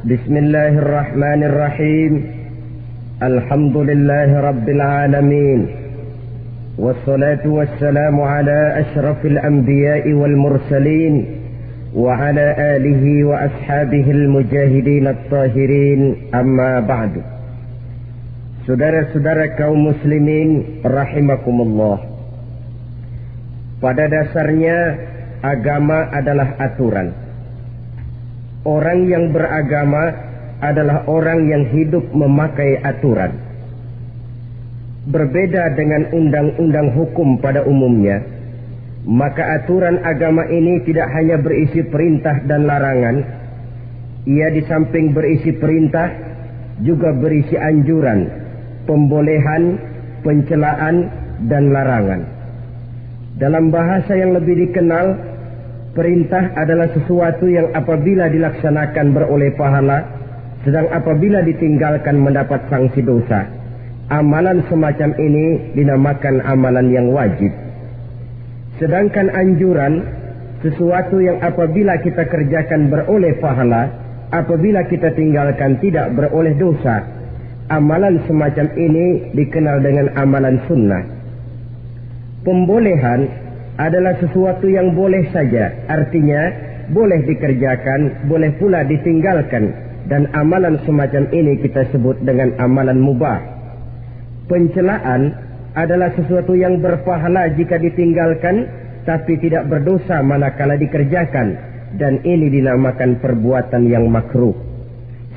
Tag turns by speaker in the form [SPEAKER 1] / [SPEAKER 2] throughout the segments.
[SPEAKER 1] بسم الله الرحمن الرحيم. الحمد لله رب العالمين، والصلاة والسلام على أشرف الأنبياء والمرسلين وعلى آله وأصحابه المجاهدين الطاهرين. أما بعد. Saudara-saudara kaum muslimin rahimakumullah. Pada dasarnya agama adalah aturan. Orang yang beragama adalah orang yang hidup memakai aturan. Berbeda dengan undang-undang hukum pada umumnya, maka aturan agama ini tidak hanya berisi perintah dan larangan. Ia di samping berisi perintah juga berisi anjuran, pembolehan, pencelaan, dan larangan. Dalam bahasa yang lebih dikenal, perintah adalah sesuatu yang apabila dilaksanakan beroleh pahala, sedang apabila ditinggalkan mendapat sanksi dosa. Amalan semacam ini dinamakan amalan yang wajib. Sedangkan anjuran, sesuatu yang apabila kita kerjakan beroleh pahala, apabila kita tinggalkan tidak beroleh dosa. Amalan semacam ini dikenal dengan amalan sunnah. Pembolehan adalah sesuatu yang boleh saja, artinya boleh dikerjakan, boleh pula ditinggalkan, dan amalan semacam ini kita sebut dengan amalan mubah. Pencelaan adalah sesuatu yang berpahala jika ditinggalkan, tapi tidak berdosa manakala dikerjakan, dan ini dinamakan perbuatan yang makruh.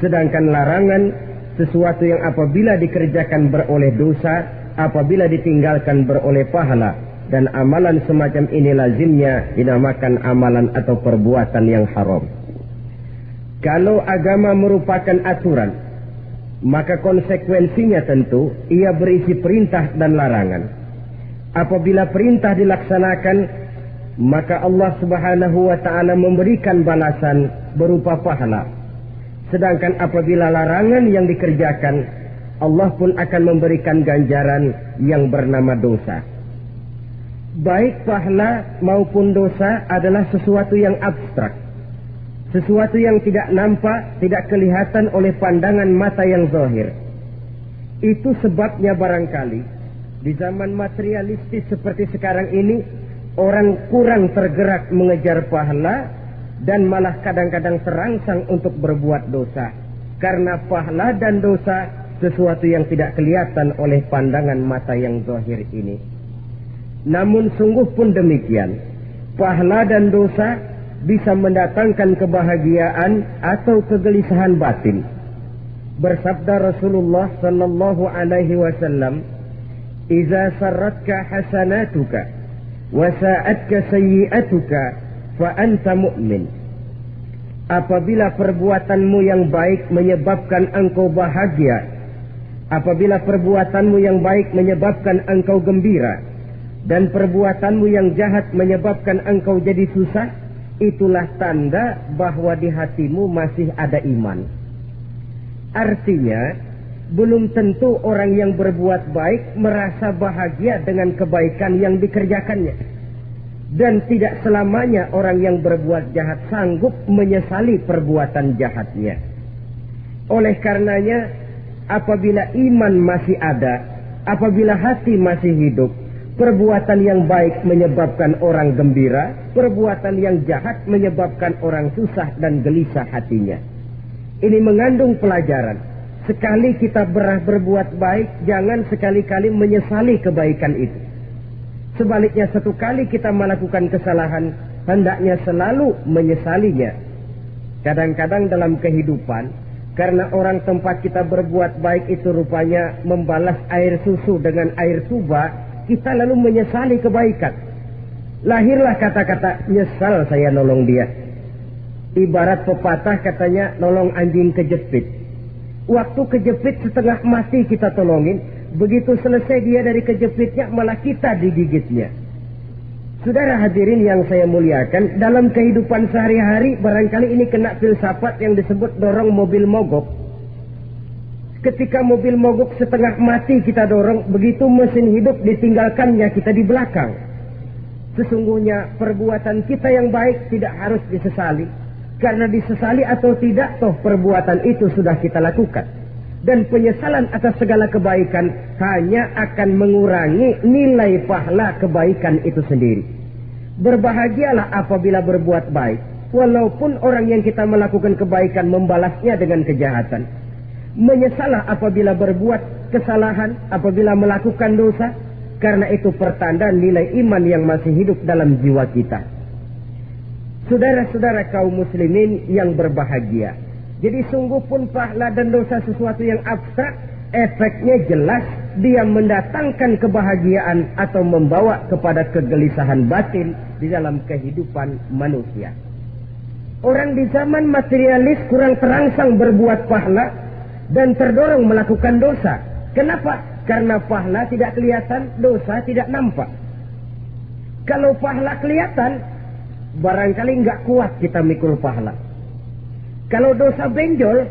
[SPEAKER 1] Sedangkan larangan, sesuatu yang apabila dikerjakan beroleh dosa, apabila ditinggalkan beroleh pahala, dan amalan semacam ini lazimnya dinamakan amalan atau perbuatan yang haram. Kalau agama merupakan aturan, maka konsekuensinya tentu ia berisi perintah dan larangan. Apabila perintah dilaksanakan, maka Allah Subhanahu wa ta'ala memberikan balasan berupa pahala. Sedangkan apabila larangan yang dikerjakan, Allah pun akan memberikan ganjaran yang bernama dosa. Baik pahala maupun dosa adalah sesuatu yang abstrak, sesuatu yang tidak nampak, tidak kelihatan oleh pandangan mata yang zahir. Itu sebabnya barangkali di zaman materialistis seperti sekarang ini, orang kurang tergerak mengejar pahala dan malah kadang-kadang terangsang untuk berbuat dosa. Karena pahala dan dosa sesuatu yang tidak kelihatan oleh pandangan mata yang zahir ini. Namun sungguh pun demikian, pahala dan dosa bisa mendatangkan kebahagiaan atau kegelisahan batin. Bersabda Rasulullah sallallahu alaihi wasallam, "Idza sarratka hasanatuka wa sa'atka sayyi'atuka fa anta mu'min." Apabila perbuatanmu yang baik menyebabkan engkau bahagia, apabila perbuatanmu yang baik menyebabkan engkau gembira, dan perbuatanmu yang jahat menyebabkan engkau jadi susah, itulah tanda bahwa di hatimu masih ada iman. Artinya, belum tentu orang yang berbuat baik merasa bahagia dengan kebaikan yang dikerjakannya. Dan tidak selamanya orang yang berbuat jahat sanggup menyesali perbuatan jahatnya. Oleh karenanya, apabila iman masih ada, apabila hati masih hidup, perbuatan yang baik menyebabkan orang gembira, perbuatan yang jahat menyebabkan orang susah dan gelisah hatinya. Ini mengandung pelajaran. Sekali kita berbuat baik, jangan sekali-kali menyesali kebaikan itu. Sebaliknya, satu kali kita melakukan kesalahan, hendaknya selalu menyesalinya. Kadang-kadang dalam kehidupan, karena orang tempat kita berbuat baik itu rupanya membalas air susu dengan air tuba, kita lalu menyesali kebaikan. Lahirlah kata-kata, "Nyesal saya nolong dia." Ibarat pepatah katanya, nolong anjing kejepit. Waktu kejepit setengah mati kita tolongin, begitu selesai dia dari kejepitnya, malah kita digigitnya. Saudara hadirin yang saya muliakan, dalam kehidupan sehari-hari barangkali ini kena filsafat yang disebut dorong mobil mogok. Ketika mobil mogok setengah mati kita dorong, begitu mesin hidup ditinggalkannya kita di belakang. Sesungguhnya perbuatan kita yang baik tidak harus disesali. Karena disesali atau tidak, toh perbuatan itu sudah kita lakukan. Dan penyesalan atas segala kebaikan hanya akan mengurangi nilai pahala kebaikan itu sendiri. Berbahagialah apabila berbuat baik, walaupun orang yang kita melakukan kebaikan membalasnya dengan kejahatan. Menyesalah apabila berbuat kesalahan, apabila melakukan dosa, karena itu pertanda nilai iman yang masih hidup dalam jiwa kita. Saudara-saudara kaum muslimin yang berbahagia, jadi sungguh pun pahala dan dosa sesuatu yang abstrak, efeknya jelas dia mendatangkan kebahagiaan atau membawa kepada kegelisahan batin di dalam kehidupan manusia. Orang di zaman materialis kurang terangsang berbuat pahala dan terdorong melakukan dosa. Kenapa? Karena pahala tidak kelihatan, dosa tidak nampak. Kalau pahala kelihatan, barangkali nggak kuat kita mikul pahala. Kalau dosa benjol,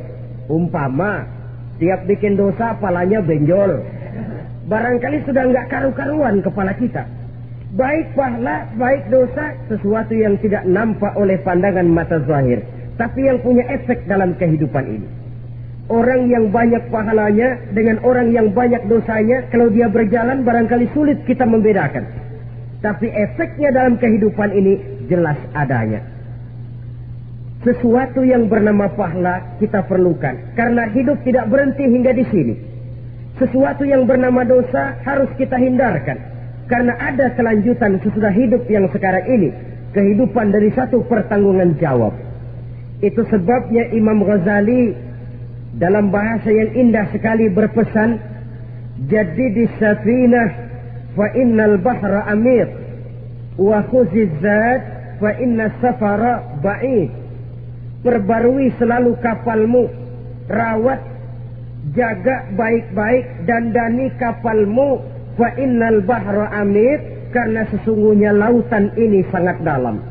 [SPEAKER 1] umpama tiap bikin dosa palanya benjol, barangkali sudah nggak karu-karuan kepala kita. Baik pahala, baik dosa, sesuatu yang tidak nampak oleh pandangan mata zahir, tapi yang punya efek dalam kehidupan ini. Orang yang banyak pahalanya dengan orang yang banyak dosanya, kalau dia berjalan barangkali sulit kita membedakan. Tapi efeknya dalam kehidupan ini jelas adanya. Sesuatu yang bernama pahala kita perlukan, karena hidup tidak berhenti hingga di sini. Sesuatu yang bernama dosa harus kita hindarkan, karena ada kelanjutan sesudah hidup yang sekarang ini, kehidupan dari satu pertanggungan jawab. Itu sebabnya Imam Ghazali dalam bahasa yang indah sekali berpesan, jadidis safinah fa innal bahra amir wa khuziz zat fa inna safara ba'id. Perbarui selalu kapalmu, rawat, jaga baik-baik, dandani kapalmu, fa innal bahra amir, karena sesungguhnya lautan ini sangat dalam.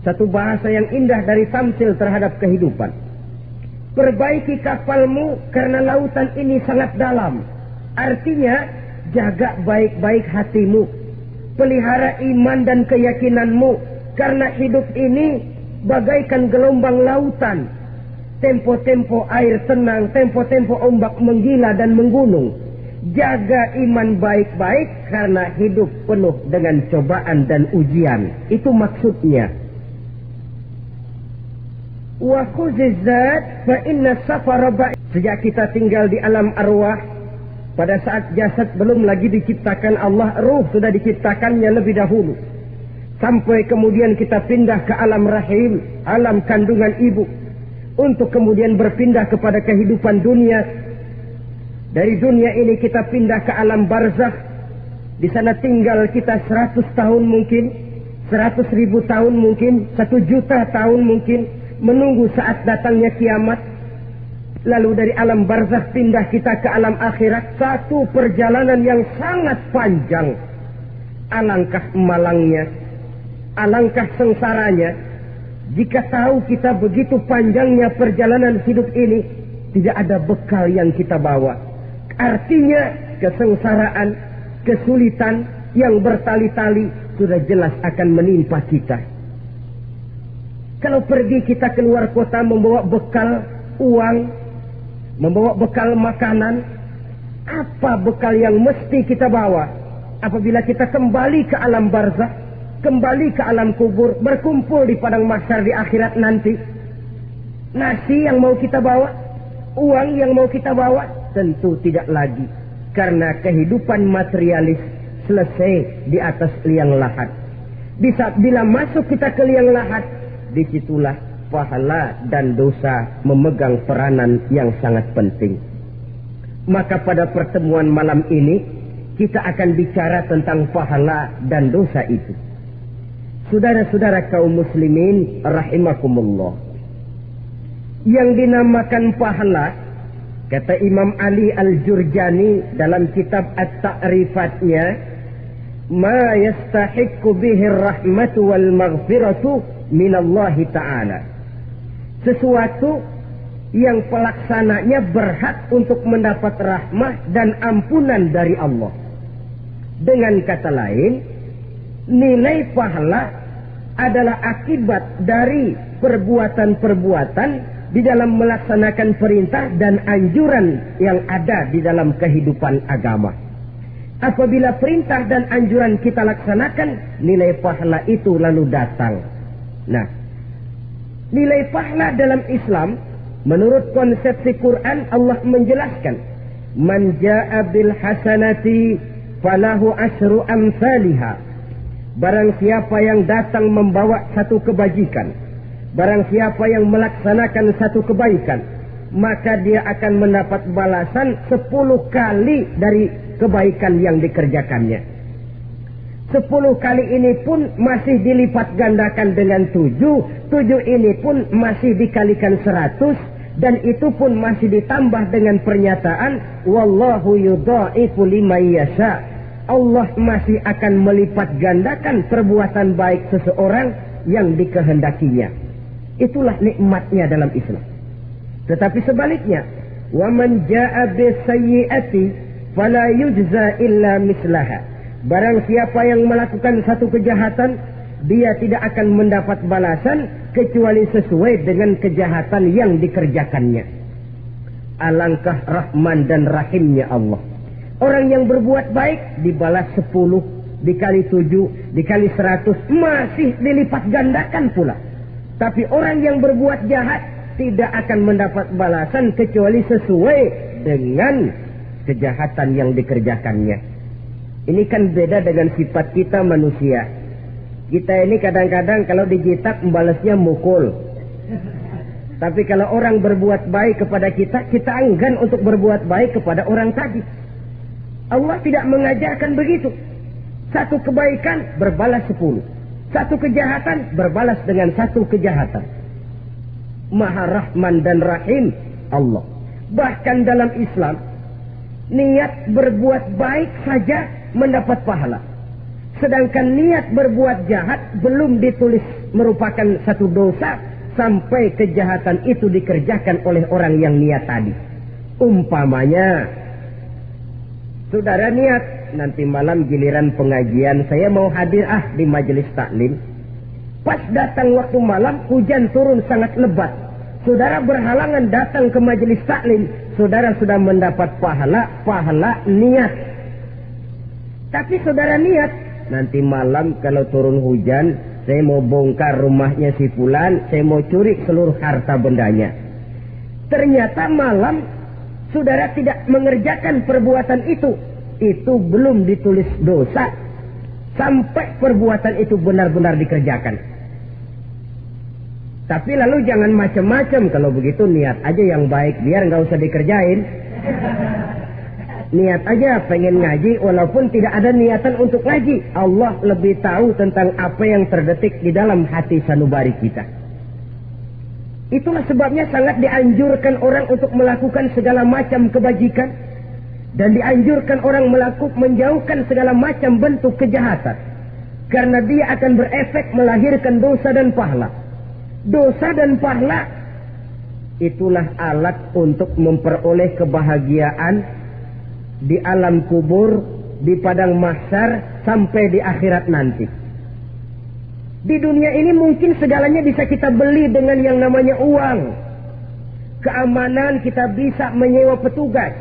[SPEAKER 1] Satu bahasa yang indah dari tamsil terhadap kehidupan. Perbaiki kapalmu karena lautan ini sangat dalam. Artinya, jaga baik-baik hatimu. Pelihara iman dan keyakinanmu. Karena hidup ini bagaikan gelombang lautan. Tempo-tempo air tenang, tempo-tempo ombak menggila dan menggunung. Jaga iman baik-baik karena hidup penuh dengan cobaan dan ujian. Itu maksudnya. Wa khuzizat fa inna safara ba'id. Sejak kita tinggal di alam arwah, pada saat jasad belum lagi diciptakan Allah, ruh sudah diciptakannya lebih dahulu. Sampai kemudian kita pindah ke alam rahim, alam kandungan ibu, untuk kemudian berpindah kepada kehidupan dunia. Dari dunia ini kita pindah ke alam barzakh. Di sana tinggal kita 100 tahun mungkin, 100.000 tahun mungkin, 1 juta tahun mungkin, menunggu saat datangnya kiamat. Lalu dari alam barzakh pindah kita ke alam akhirat. Satu perjalanan yang sangat panjang. Alangkah malangnya, alangkah sengsaranya jika tahu kita begitu panjangnya perjalanan hidup ini, tidak ada bekal yang kita bawa. Artinya kesengsaraan, kesulitan yang bertali-tali sudah jelas akan menimpa kita. Kalau pergi kita keluar kota membawa bekal uang, membawa bekal makanan, apa bekal yang mesti kita bawa? Apabila kita kembali ke alam barzakh, kembali ke alam kubur, berkumpul di padang mahsyar di akhirat nanti, nasi yang mau kita bawa, uang yang mau kita bawa, tentu tidak lagi. Karena kehidupan materialis selesai di atas liang lahat. Bila masuk kita ke liang lahat, disitulah pahala dan dosa memegang peranan yang sangat penting. Maka pada pertemuan malam ini kita akan bicara tentang pahala dan dosa itu. Saudara-saudara kaum muslimin rahimakumullah, yang dinamakan pahala, kata Imam Ali Al-Jurjani dalam kitab At-Ta'rifatnya, ma yastahiqqu bihi ar-rahmatu wal maghfiratu minallahi ta'ala. Sesuatu yang pelaksananya berhak untuk mendapat rahmah dan ampunan dari Allah. Dengan kata lain, nilai pahala adalah akibat dari perbuatan-perbuatan di dalam melaksanakan perintah dan anjuran yang ada di dalam kehidupan agama. Apabila perintah dan anjuran kita laksanakan, nilai pahala itu lalu datang. Nah, nilai pahala dalam Islam, menurut konsepsi Quran, Allah menjelaskan, man jaa bil hasanati falahu asyru amsalihha. Barang siapa yang datang membawa satu kebajikan, barang siapa yang melaksanakan satu kebaikan, maka dia akan mendapat balasan 10 kali dari kebaikan yang dikerjakannya. 10 kali ini pun masih dilipat gandakan dengan 7 ini pun masih dikalikan 100, dan itu pun masih ditambah dengan pernyataan wallahu yudha'ifu liman yasha. Allah masih akan melipat gandakan perbuatan baik seseorang yang dikehendakinya. Itulah nikmatnya dalam Islam. Tetapi sebaliknya, wa man jaa bisayyi'ati fala yujza illa mislaha. Barang siapa yang melakukan satu kejahatan, dia tidak akan mendapat balasan kecuali sesuai dengan kejahatan yang dikerjakannya. Alangkah rahman dan rahimnya Allah. Orang yang berbuat baik dibalas 10, dikali 7, dikali 100, masih dilipat gandakan pula. Tapi orang yang berbuat jahat tidak akan mendapat balasan kecuali sesuai dengan kejahatan yang dikerjakannya. Ini kan beda dengan sifat kita manusia. Kita ini kadang-kadang kalau dijitak membalasnya mukul. Tapi kalau orang berbuat baik kepada kita, kita enggan untuk berbuat baik kepada orang tadi. Allah tidak mengajarkan begitu. Satu kebaikan berbalas 10. Satu kejahatan berbalas dengan satu kejahatan. Maha Rahman dan Rahim Allah. Bahkan dalam Islam, niat berbuat baik saja mendapat pahala. Sedangkan niat berbuat jahat belum ditulis merupakan satu dosa sampai kejahatan itu dikerjakan oleh orang yang niat tadi. Umpamanya, saudara niat, nanti malam giliran pengajian saya mau hadir di majelis taklim. Pas datang waktu malam, hujan turun sangat lebat. Saudara berhalangan datang ke majelis taklim. Saudara sudah mendapat pahala niat. Tapi saudara niat, nanti malam kalau turun hujan, saya mau bongkar rumahnya si fulan, saya mau curi seluruh harta bendanya. Ternyata malam saudara tidak mengerjakan perbuatan itu belum ditulis dosa sampai perbuatan itu benar-benar dikerjakan. Tapi lalu jangan macam-macam. Kalau begitu niat aja yang baik, biar nggak usah dikerjain. Niat aja pengen ngaji walaupun tidak ada niatan untuk ngaji. Allah lebih tahu tentang apa yang terdetik di dalam hati sanubari kita. Itulah sebabnya sangat dianjurkan orang untuk melakukan segala macam kebajikan, dan dianjurkan orang menjauhkan segala macam bentuk kejahatan, karena dia akan berefek melahirkan dosa dan pahala. Dosa dan pahala itulah alat untuk memperoleh kebahagiaan di alam kubur, di padang mahsyar, sampai di akhirat nanti. Di dunia ini mungkin segalanya bisa kita beli dengan yang namanya uang. Keamanan kita bisa menyewa petugas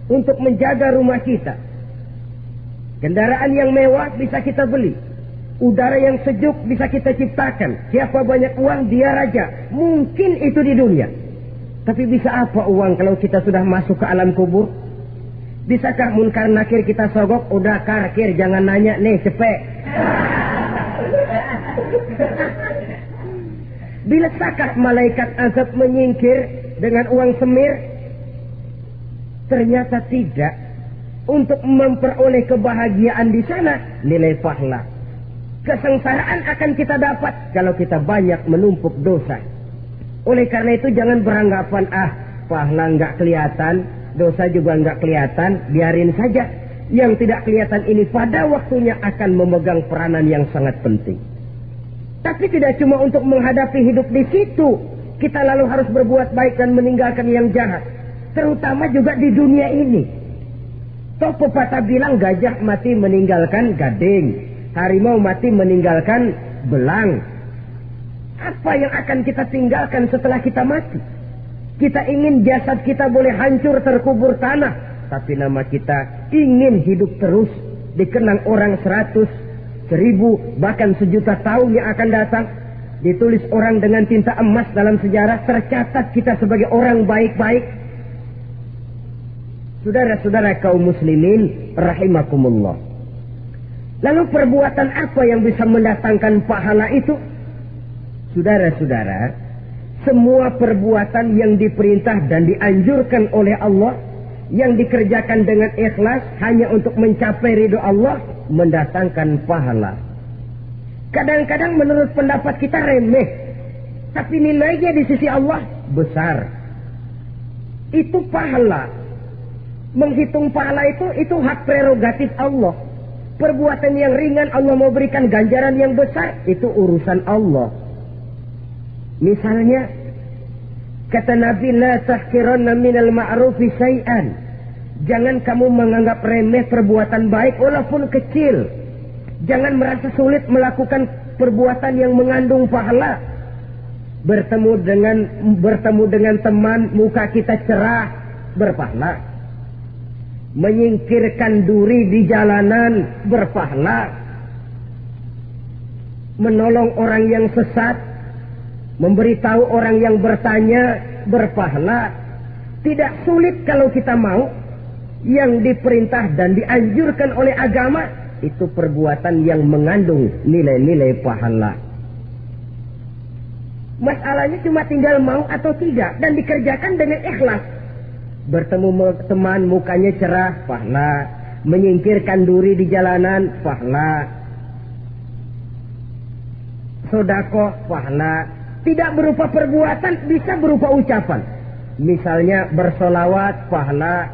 [SPEAKER 1] untuk menjaga rumah kita. Kendaraan yang mewah bisa kita beli. Udara yang sejuk bisa kita ciptakan. Siapa banyak uang, dia raja. Mungkin itu di dunia. Tapi bisa apa uang kalau kita sudah masuk ke alam kubur? Bisakah munkar nakir kita sogok? Udah karkir, jangan nanya nih, cepet. Bisakah malaikat azab menyingkir dengan uang semir? Ternyata tidak. Untuk memperoleh kebahagiaan di sana, nilai pahala. Kesengsaraan akan kita dapat kalau kita banyak menumpuk dosa. Oleh karena itu jangan beranggapan, pahala nggak kelihatan, dosa juga nggak kelihatan, biarin saja. Yang tidak kelihatan ini pada waktunya akan memegang peranan yang sangat penting. Tapi tidak cuma untuk menghadapi hidup di situ, kita lalu harus berbuat baik dan meninggalkan yang jahat. Terutama juga di dunia ini. Toh pepatah bilang gajah mati meninggalkan gading, harimau mati meninggalkan belang. Apa yang akan kita tinggalkan setelah kita mati? Kita ingin jasad kita boleh hancur terkubur tanah, tapi nama kita ingin hidup terus, dikenang orang 100, 1000, bahkan 1.000.000 tahun yang akan datang. Ditulis orang dengan tinta emas dalam sejarah, tercatat kita sebagai orang baik-baik. Saudara-saudara kaum muslimin rahimakumullah. Lalu perbuatan apa yang bisa mendatangkan pahala itu? Saudara-saudara, semua perbuatan yang diperintah dan dianjurkan oleh Allah, yang dikerjakan dengan ikhlas hanya untuk mencapai ridho Allah, mendatangkan pahala. Kadang-kadang menurut pendapat kita remeh, tapi nilainya di sisi Allah besar. Itu pahala. Menghitung pahala itu hak prerogatif Allah. Perbuatan yang ringan Allah mau berikan ganjaran yang besar, itu urusan Allah. Misalnya, kata Nabi, la tahqiranna minal ma'rufi syai'an. Jangan kamu menganggap remeh perbuatan baik walaupun kecil. Jangan merasa sulit melakukan perbuatan yang mengandung pahala. Bertemu dengan teman, muka kita cerah, berpahala. Menyingkirkan duri di jalanan, berpahala. Menolong orang yang sesat, memberitahu orang yang bertanya, berpahala. Tidak sulit kalau kita mau. Yang diperintah dan dianjurkan oleh agama, itu perbuatan yang mengandung nilai-nilai pahala. Masalahnya cuma tinggal mau atau tidak, dan dikerjakan dengan ikhlas. Bertemu teman, mukanya cerah, pahala. Menyingkirkan duri di jalanan, pahala. Sedekah, pahala. Tidak berupa perbuatan, bisa berupa ucapan. Misalnya bersolawat, pahala.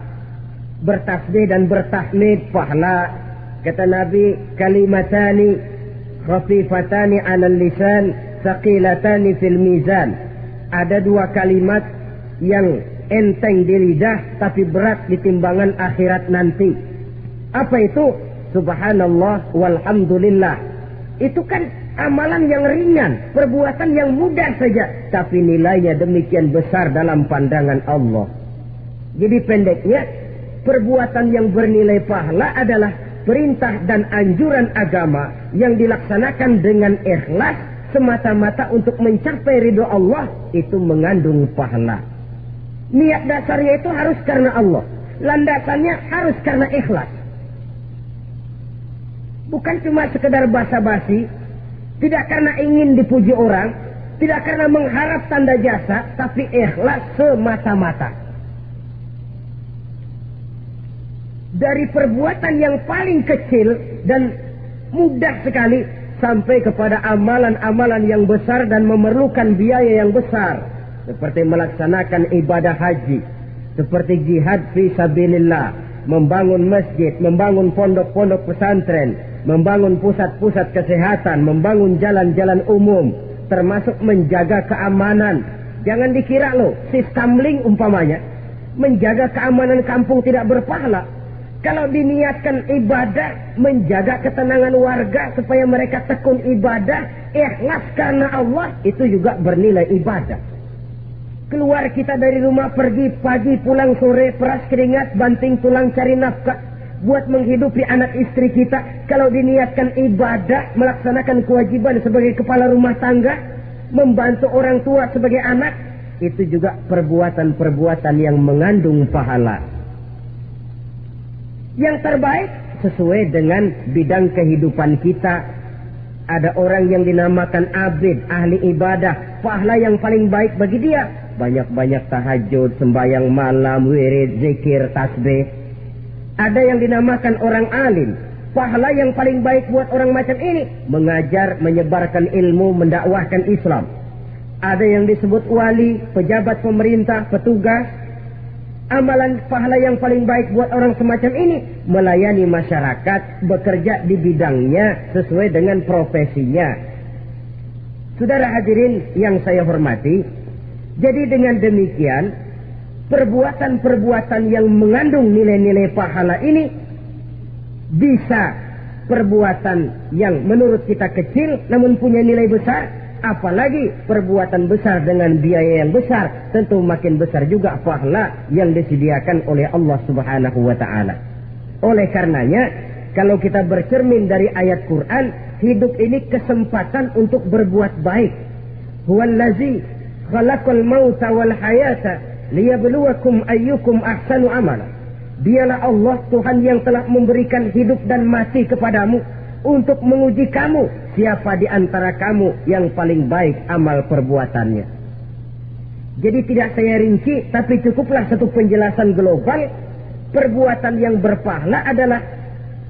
[SPEAKER 1] Bertasbih dan bertahmid, pahala. Kata Nabi, kalimatani khafifatani 'alal lisan, thaqilatani fil mizan. Ada 2 kalimat yang enteng di lidah tapi berat di timbangan akhirat nanti. Apa itu? Subhanallah walhamdulillah. Itu kan amalan yang ringan, perbuatan yang mudah saja, tapi nilainya demikian besar dalam pandangan Allah. Jadi pendeknya, perbuatan yang bernilai pahala adalah perintah dan anjuran agama yang dilaksanakan dengan ikhlas semata-mata untuk mencapai ridho Allah, itu mengandung pahala. Niat dasarnya itu harus karena Allah, landasannya harus karena ikhlas. Bukan cuma sekedar basa-basi, tidak karena ingin dipuji orang, tidak karena mengharap tanda jasa, tapi ikhlas semata-mata. Dari perbuatan yang paling kecil dan mudah sekali sampai kepada amalan-amalan yang besar dan memerlukan biaya yang besar, seperti melaksanakan ibadah haji, seperti jihad fi sabilillah, membangun masjid, membangun pondok-pondok pesantren, membangun pusat-pusat kesehatan, membangun jalan-jalan umum, termasuk menjaga keamanan. Jangan dikira loh, sistemling umpamanya, menjaga keamanan kampung tidak berpahala. Kalau diniatkan ibadah, menjaga ketenangan warga supaya mereka tekun ibadah, ikhlas karena Allah, itu juga bernilai ibadah. Keluar kita dari rumah, pergi pagi, pulang sore, peras keringat, banting tulang cari nafkah, buat menghidupi anak istri kita. Kalau diniatkan ibadah, melaksanakan kewajiban sebagai kepala rumah tangga, membantu orang tua sebagai anak, itu juga perbuatan-perbuatan yang mengandung pahala. Yang terbaik sesuai dengan bidang kehidupan kita. Ada orang yang dinamakan abid, ahli ibadah, pahala yang paling baik bagi dia banyak-banyak tahajud, sembahyang malam, wirid, zikir, tasbih. Ada yang dinamakan orang alim, pahala yang paling baik buat orang macam ini mengajar, menyebarkan ilmu, mendakwahkan Islam. Ada yang disebut wali, pejabat pemerintah, petugas. Amalan pahala yang paling baik buat orang semacam ini melayani masyarakat, bekerja di bidangnya sesuai dengan profesinya. Saudara hadirin yang saya hormati, jadi dengan demikian perbuatan-perbuatan yang mengandung nilai-nilai pahala ini bisa perbuatan yang menurut kita kecil namun punya nilai besar, apalagi perbuatan besar dengan biaya yang besar, tentu makin besar juga pahala yang disediakan oleh Allah Subhanahu wa taala. Oleh karenanya, kalau kita bercermin dari ayat Quran, hidup ini kesempatan untuk berbuat baik. Huwallazi khalaqal mauta wal hayata liyabluwakum ayyukum ahsanu amala. Dialah Allah Tuhan yang telah memberikan hidup dan mati kepadamu untuk menguji kamu, siapa di antara kamu yang paling baik amal perbuatannya. Jadi tidak saya rinci, tapi cukuplah satu penjelasan global. Perbuatan yang berpahala adalah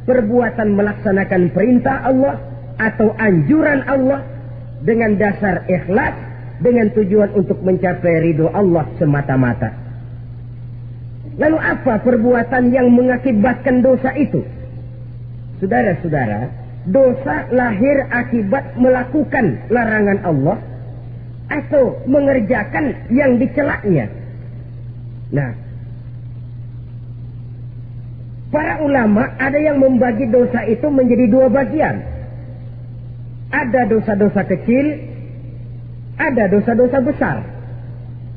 [SPEAKER 1] perbuatan melaksanakan perintah Allah atau anjuran Allah dengan dasar ikhlas, dengan tujuan untuk mencapai ridho Allah semata-mata. Lalu apa perbuatan yang mengakibatkan dosa itu? Saudara-saudara, dosa lahir akibat melakukan larangan Allah atau mengerjakan yang dicelaknya. Nah, para ulama ada yang membagi dosa itu menjadi dua bagian. Ada dosa-dosa kecil, ada dosa-dosa besar.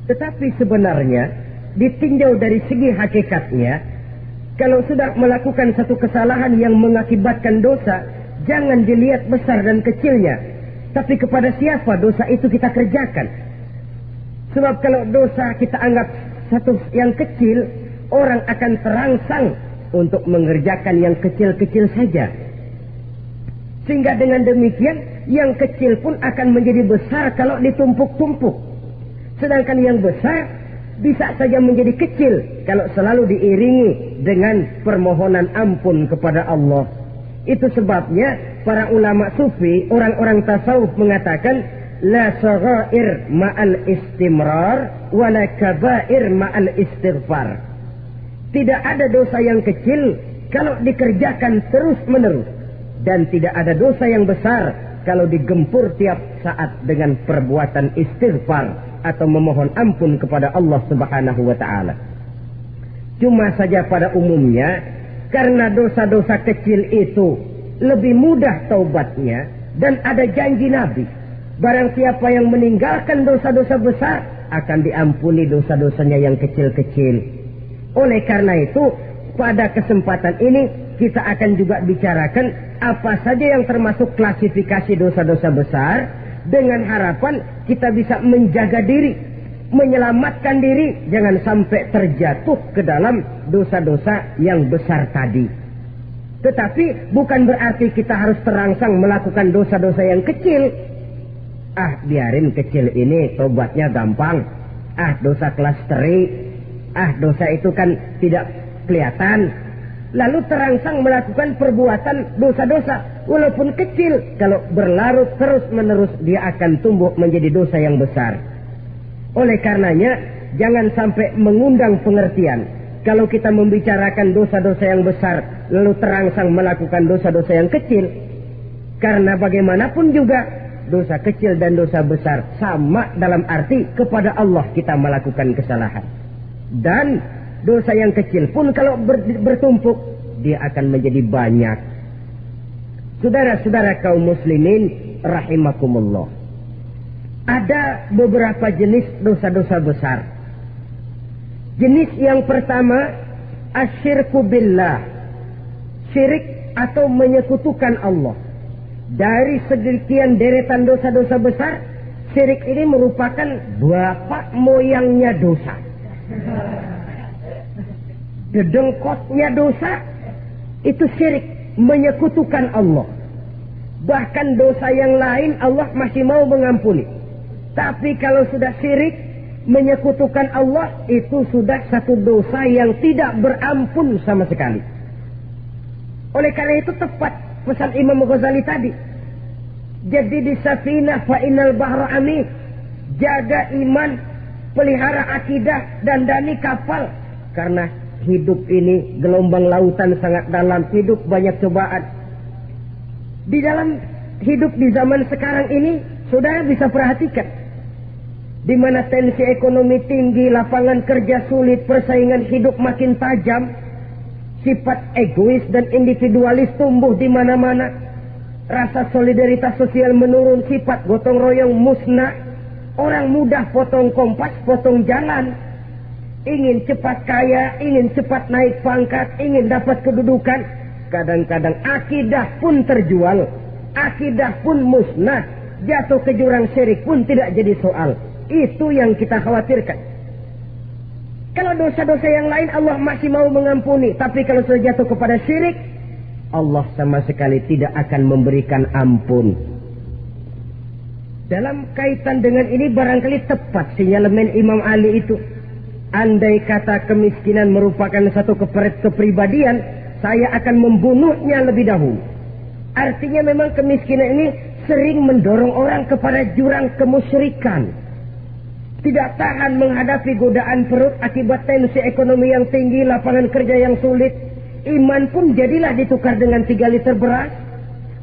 [SPEAKER 1] Tetapi sebenarnya ditinjau dari segi hakikatnya, kalau sudah melakukan satu kesalahan yang mengakibatkan dosa, jangan dilihat besar dan kecilnya, tapi kepada siapa dosa itu kita kerjakan. Sebab kalau dosa kita anggap satu yang kecil, orang akan terangsang untuk mengerjakan yang kecil-kecil saja. Sehingga dengan demikian, yang kecil pun akan menjadi besar kalau ditumpuk-tumpuk. Sedangkan yang besar bisa saja menjadi kecil kalau selalu diiringi dengan permohonan ampun kepada Allah. Itu sebabnya para ulama sufi, orang-orang tasawuf mengatakan la saghair ma'al istimrar wa la kabair ma'al istighfar. Tidak ada dosa yang kecil kalau dikerjakan terus-menerus, dan tidak ada dosa yang besar kalau digempur tiap saat dengan perbuatan istighfar atau memohon ampun kepada Allah Subhanahu wa taala. Cuma saja pada umumnya, karena dosa-dosa kecil itu lebih mudah taubatnya, dan ada janji Nabi, barang siapa yang meninggalkan dosa-dosa besar akan diampuni dosa-dosanya yang kecil-kecil. Oleh karena itu, pada kesempatan ini kita akan juga bicarakan apa saja yang termasuk klasifikasi dosa-dosa besar, dengan harapan kita bisa menjaga diri, menyelamatkan diri, jangan sampai terjatuh ke dalam dosa-dosa yang besar tadi. Tetapi bukan berarti kita harus terangsang melakukan dosa-dosa yang kecil. Biarin kecil ini tobatnya gampang. Dosa kelas teri. Dosa itu kan tidak kelihatan. Lalu terangsang melakukan perbuatan dosa-dosa walaupun kecil, kalau berlarut terus-menerus dia akan tumbuh menjadi dosa yang besar. Oleh karenanya jangan sampai mengundang pengertian kalau kita membicarakan dosa-dosa yang besar lalu terangsang melakukan dosa-dosa yang kecil, karena bagaimanapun juga dosa kecil dan dosa besar sama dalam arti kepada Allah kita melakukan kesalahan. Dan dosa yang kecil pun kalau bertumpuk, dia akan menjadi banyak. Saudara-saudara kaum muslimin rahimakumullah, ada beberapa jenis dosa-dosa besar. Jenis yang pertama, asyirku billah, syirik atau menyekutukan Allah. Dari sekian deretan dosa-dosa besar, syirik ini merupakan bapak moyangnya dosa. Dedengkotnya dosa itu syirik, menyekutukan Allah. Bahkan dosa yang lain Allah masih mau mengampuni. Tapi kalau sudah syirik, menyekutukan Allah, itu sudah satu dosa yang tidak berampun sama sekali. Oleh karena itu tepat pesan Imam Ghazali tadi. Jadi di safinah fa innal bahra amin. Jaga iman, pelihara akidah, dan dandani kapal. Karena hidup ini gelombang lautan sangat dalam, hidup banyak cobaan. Di dalam hidup di zaman sekarang ini, saudara bisa perhatikan, di mana tensi ekonomi tinggi, lapangan kerja sulit, persaingan hidup makin tajam, sifat egois dan individualis tumbuh di mana-mana. Rasa solidaritas sosial menurun, sifat gotong royong musnah. Orang mudah potong kompas, potong jalan. Ingin cepat kaya, ingin cepat naik pangkat, ingin dapat kedudukan. Kadang-kadang akidah pun terjual, akidah pun musnah. Jatuh ke jurang syirik pun tidak jadi soal. Itu yang kita khawatirkan. Kalau dosa-dosa yang lain Allah masih mau mengampuni, tapi kalau sudah jatuh kepada syirik, Allah sama sekali tidak akan memberikan ampun. Dalam kaitan dengan ini barangkali tepat sinyalemen Imam Ali itu. Andai kata kemiskinan merupakan satu kepribadian, saya akan membunuhnya lebih dahulu. Artinya memang kemiskinan ini sering mendorong orang kepada jurang kemusyrikan. Tidak tahan menghadapi godaan perut akibat tensi ekonomi yang tinggi, lapangan kerja yang sulit. Iman pun jadilah ditukar dengan 3 liter beras.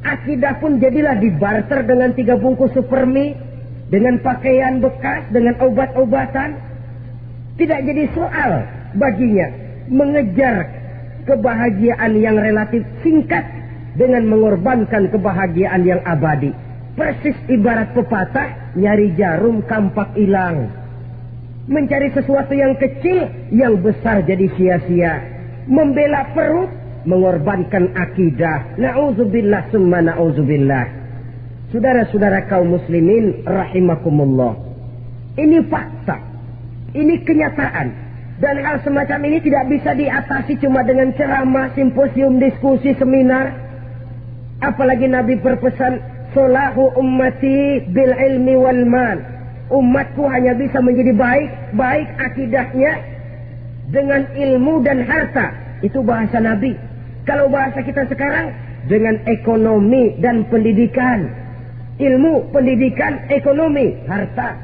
[SPEAKER 1] Akidah pun jadilah dibarter dengan 3 bungkus supermi, dengan pakaian bekas, dengan obat-obatan. Tidak jadi soal baginya mengejar kebahagiaan yang relatif singkat dengan mengorbankan kebahagiaan yang abadi. Persis ibarat pepatah, nyari jarum kampak hilang. Mencari sesuatu yang kecil, yang besar jadi sia-sia. Membela perut, mengorbankan akidah. Na'udzubillah summa na'udzubillah. Saudara-saudara kaum muslimin rahimakumullah. Ini fakta. Ini kenyataan. Dan hal semacam ini tidak bisa diatasi cuma dengan ceramah, simposium, diskusi, seminar. Apalagi Nabi berpesan, solahu ummati bil ilmi wal mal. Umatku hanya bisa menjadi baik akidahnya dengan ilmu dan harta. Itu bahasa Nabi. Kalau bahasa kita sekarang, dengan ekonomi dan pendidikan. Ilmu, pendidikan, ekonomi, harta.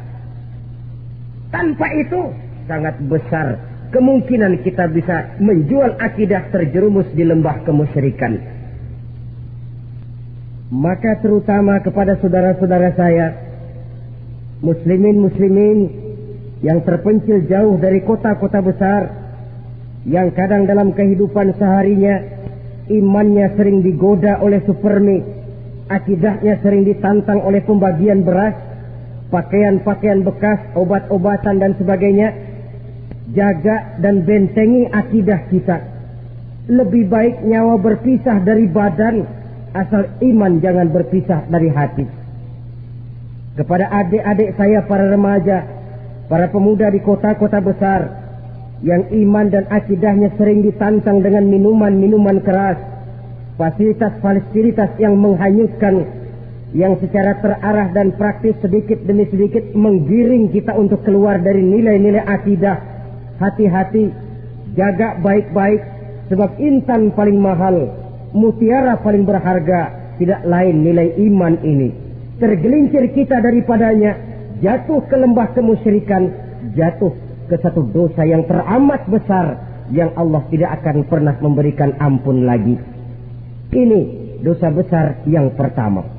[SPEAKER 1] Tanpa itu sangat besar kemungkinan kita bisa menjual akidah terjerumus di lembah kemusyrikan. Maka terutama kepada saudara-saudara saya, muslimin yang terpencil jauh dari kota-kota besar, yang kadang dalam kehidupan seharinya imannya sering digoda oleh supermi, akidahnya sering ditantang oleh pembagian beras, pakaian-pakaian bekas, obat-obatan dan sebagainya. Jaga dan bentengi akidah kita. Lebih baik nyawa berpisah dari badan, asal iman jangan berpisah dari hati. Kepada adik-adik saya para remaja, para pemuda di kota-kota besar, yang iman dan akidahnya sering ditantang dengan minuman-minuman keras, fasilitas-fasilitas yang menghanyutkan, yang secara terarah dan praktis sedikit demi sedikit menggiring kita untuk keluar dari nilai-nilai akidah. Hati-hati, jaga baik-baik, sebab intan paling mahal, mutiara paling berharga, tidak lain nilai iman ini. Tergelincir kita daripadanya, jatuh ke lembah kemusyrikan, jatuh ke satu dosa yang teramat besar, yang Allah tidak akan pernah memberikan ampun lagi. Ini dosa besar yang pertama.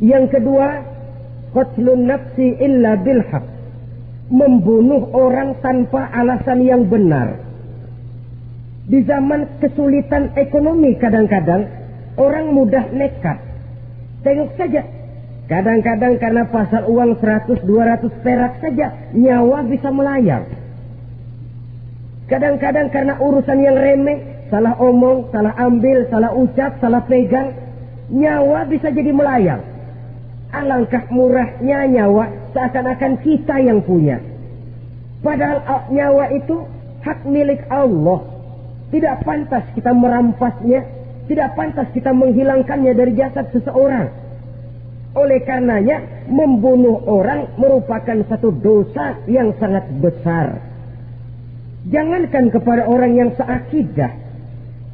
[SPEAKER 1] Yang kedua, qatlun nafsi illa bilhaq. Membunuh orang tanpa alasan yang benar. Di zaman kesulitan ekonomi kadang-kadang orang mudah nekat. Tengok saja, kadang-kadang karena pasar uang 100-200 perak saja nyawa bisa melayang. Kadang-kadang karena urusan yang remeh, salah omong, salah ambil, salah ucap, salah pegang, nyawa bisa jadi melayang. Alangkah murahnya nyawa, seakan-akan kita yang punya. Padahal nyawa itu hak milik Allah. Tidak pantas kita merampasnya, tidak pantas kita menghilangkannya dari jasad seseorang. Oleh karenanya, membunuh orang merupakan satu dosa yang sangat besar. Jangankan kepada orang yang seakidah,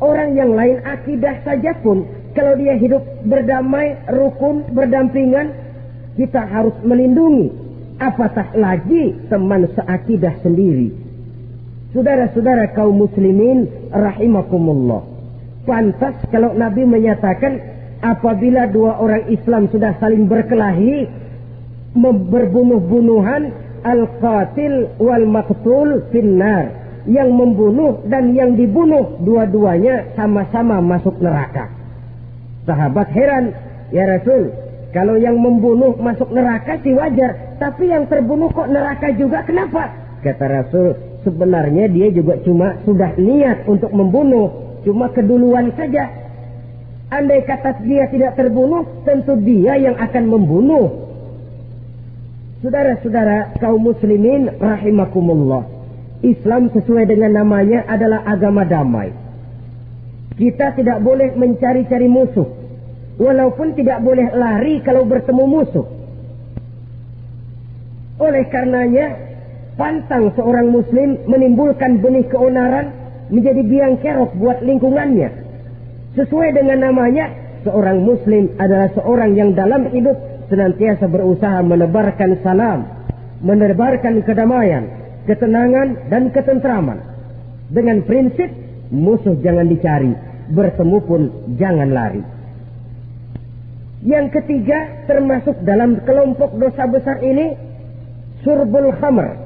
[SPEAKER 1] orang yang lain akidah saja pun, kalau dia hidup berdamai, rukun, berdampingan, kita harus melindungi. Apatah lagi teman seakidah sendiri. Saudara-saudara kaum muslimin rahimakumullah. Pantas kalau Nabi menyatakan apabila dua orang Islam sudah saling berkelahi, berbunuh-bunuhan, al-qatil wal maqtul finnar. Yang membunuh dan yang dibunuh dua-duanya sama-sama masuk neraka. Sahabat heran, ya Rasul, kalau yang membunuh masuk neraka sih wajar, tapi yang terbunuh kok neraka juga, kenapa? Kata Rasul, sebenarnya dia juga cuma sudah niat untuk membunuh, cuma keduluan saja. Andai kata dia tidak terbunuh, tentu dia yang akan membunuh. Saudara-saudara kaum muslimin rahimakumullah, Islam sesuai dengan namanya adalah agama damai. Kita tidak boleh mencari-cari musuh, walaupun tidak boleh lari kalau bertemu musuh. Oleh karenanya, pantang seorang muslim menimbulkan benih keonaran menjadi biang kerok buat lingkungannya. Sesuai dengan namanya, seorang muslim adalah seorang yang dalam hidup senantiasa berusaha menebarkan salam, menebarkan kedamaian, ketenangan dan ketentraman. Dengan prinsip, musuh jangan dicari, bertemu pun jangan lari. Yang ketiga, termasuk dalam kelompok dosa besar ini, syurbul khamr,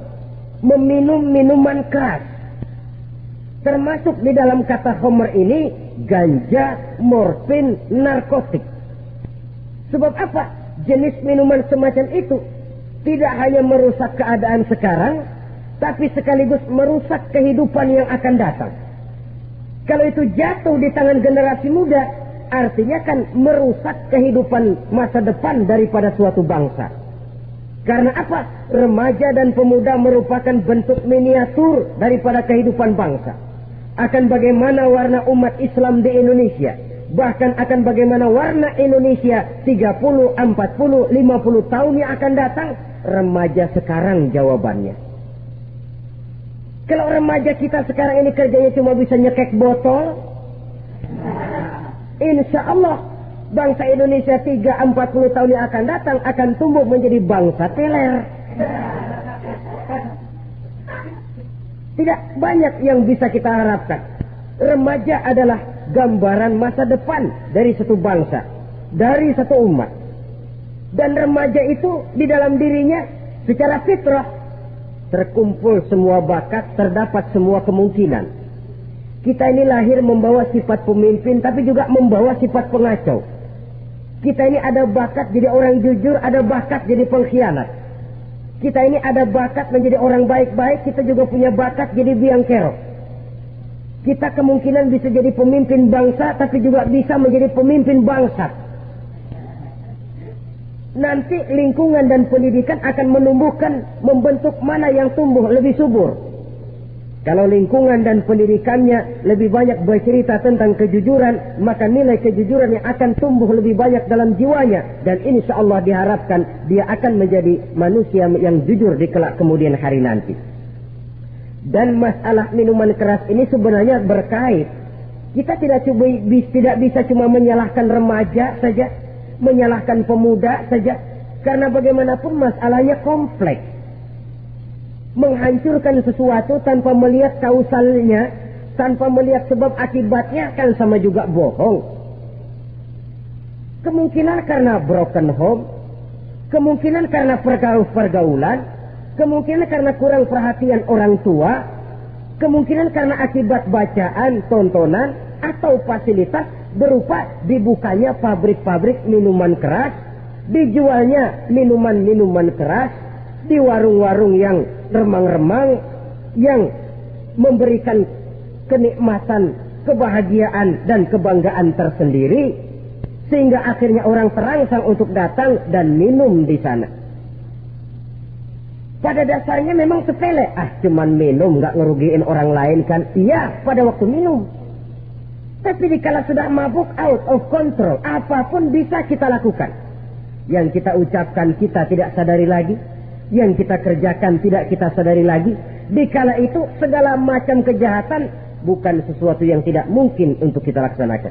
[SPEAKER 1] meminum minuman keras. Termasuk di dalam kata khamr ini, ganja, morfin, narkotik. Sebab apa? Jenis minuman semacam itu tidak hanya merusak keadaan sekarang, tapi sekaligus merusak kehidupan yang akan datang. Kalau itu jatuh di tangan generasi muda, artinya kan merusak kehidupan masa depan daripada suatu bangsa. Karena apa? Remaja dan pemuda merupakan bentuk miniatur daripada kehidupan bangsa. Akan bagaimana warna umat Islam di Indonesia, bahkan akan bagaimana warna Indonesia 30, 40, 50 tahun yang akan datang, remaja sekarang jawabannya. Kalau remaja kita sekarang ini kerjanya cuma bisa nyekek botol, insya Allah bangsa Indonesia 30-40 tahun yang akan datang akan tumbuh menjadi bangsa teler. Tidak banyak yang bisa kita harapkan. Remaja adalah gambaran masa depan dari satu bangsa, dari satu umat. Dan remaja itu di dalam dirinya secara fitrah terkumpul semua bakat, terdapat semua kemungkinan. Kita ini lahir membawa sifat pemimpin, tapi juga membawa sifat pengacau. Kita ini ada bakat jadi orang jujur, ada bakat jadi pengkhianat. Kita ini ada bakat menjadi orang baik-baik, kita juga punya bakat jadi biang kerok. Kita kemungkinan bisa jadi pemimpin bangsa, tapi juga bisa menjadi pemimpin bangsat. Nanti lingkungan dan pendidikan akan menumbuhkan, membentuk mana yang tumbuh lebih subur. Kalau lingkungan dan pendidikannya lebih banyak bercerita tentang kejujuran, maka nilai kejujuran yang akan tumbuh lebih banyak dalam jiwanya. Dan insya Allah diharapkan dia akan menjadi manusia yang jujur di kelak kemudian hari nanti. Dan masalah minuman keras ini sebenarnya berkait. Kita tidak bisa cuma menyalahkan remaja saja, menyalahkan pemuda saja. Karena bagaimanapun masalahnya kompleks. Menghancurkan sesuatu tanpa melihat kausalnya, tanpa melihat sebab akibatnya kan sama juga bohong. Kemungkinan karena broken home, kemungkinan karena pergaulan, kemungkinan karena kurang perhatian orang tua, kemungkinan karena akibat bacaan, tontonan, atau fasilitas berupa dibukanya pabrik-pabrik minuman keras, dijualnya minuman-minuman keras, di warung-warung yang remang-remang, yang memberikan kenikmatan, kebahagiaan dan kebanggaan tersendiri, sehingga akhirnya orang terangsang untuk datang dan minum di sana. Pada dasarnya memang sepele, cuman minum, nggak ngerugiin orang lain kan? Iya, pada waktu minum. Tapi dikala sudah mabuk, out of control, apapun bisa kita lakukan. Yang kita ucapkan kita tidak sadari lagi, yang kita kerjakan tidak kita sadari lagi. Dikala itu segala macam kejahatan bukan sesuatu yang tidak mungkin untuk kita laksanakan.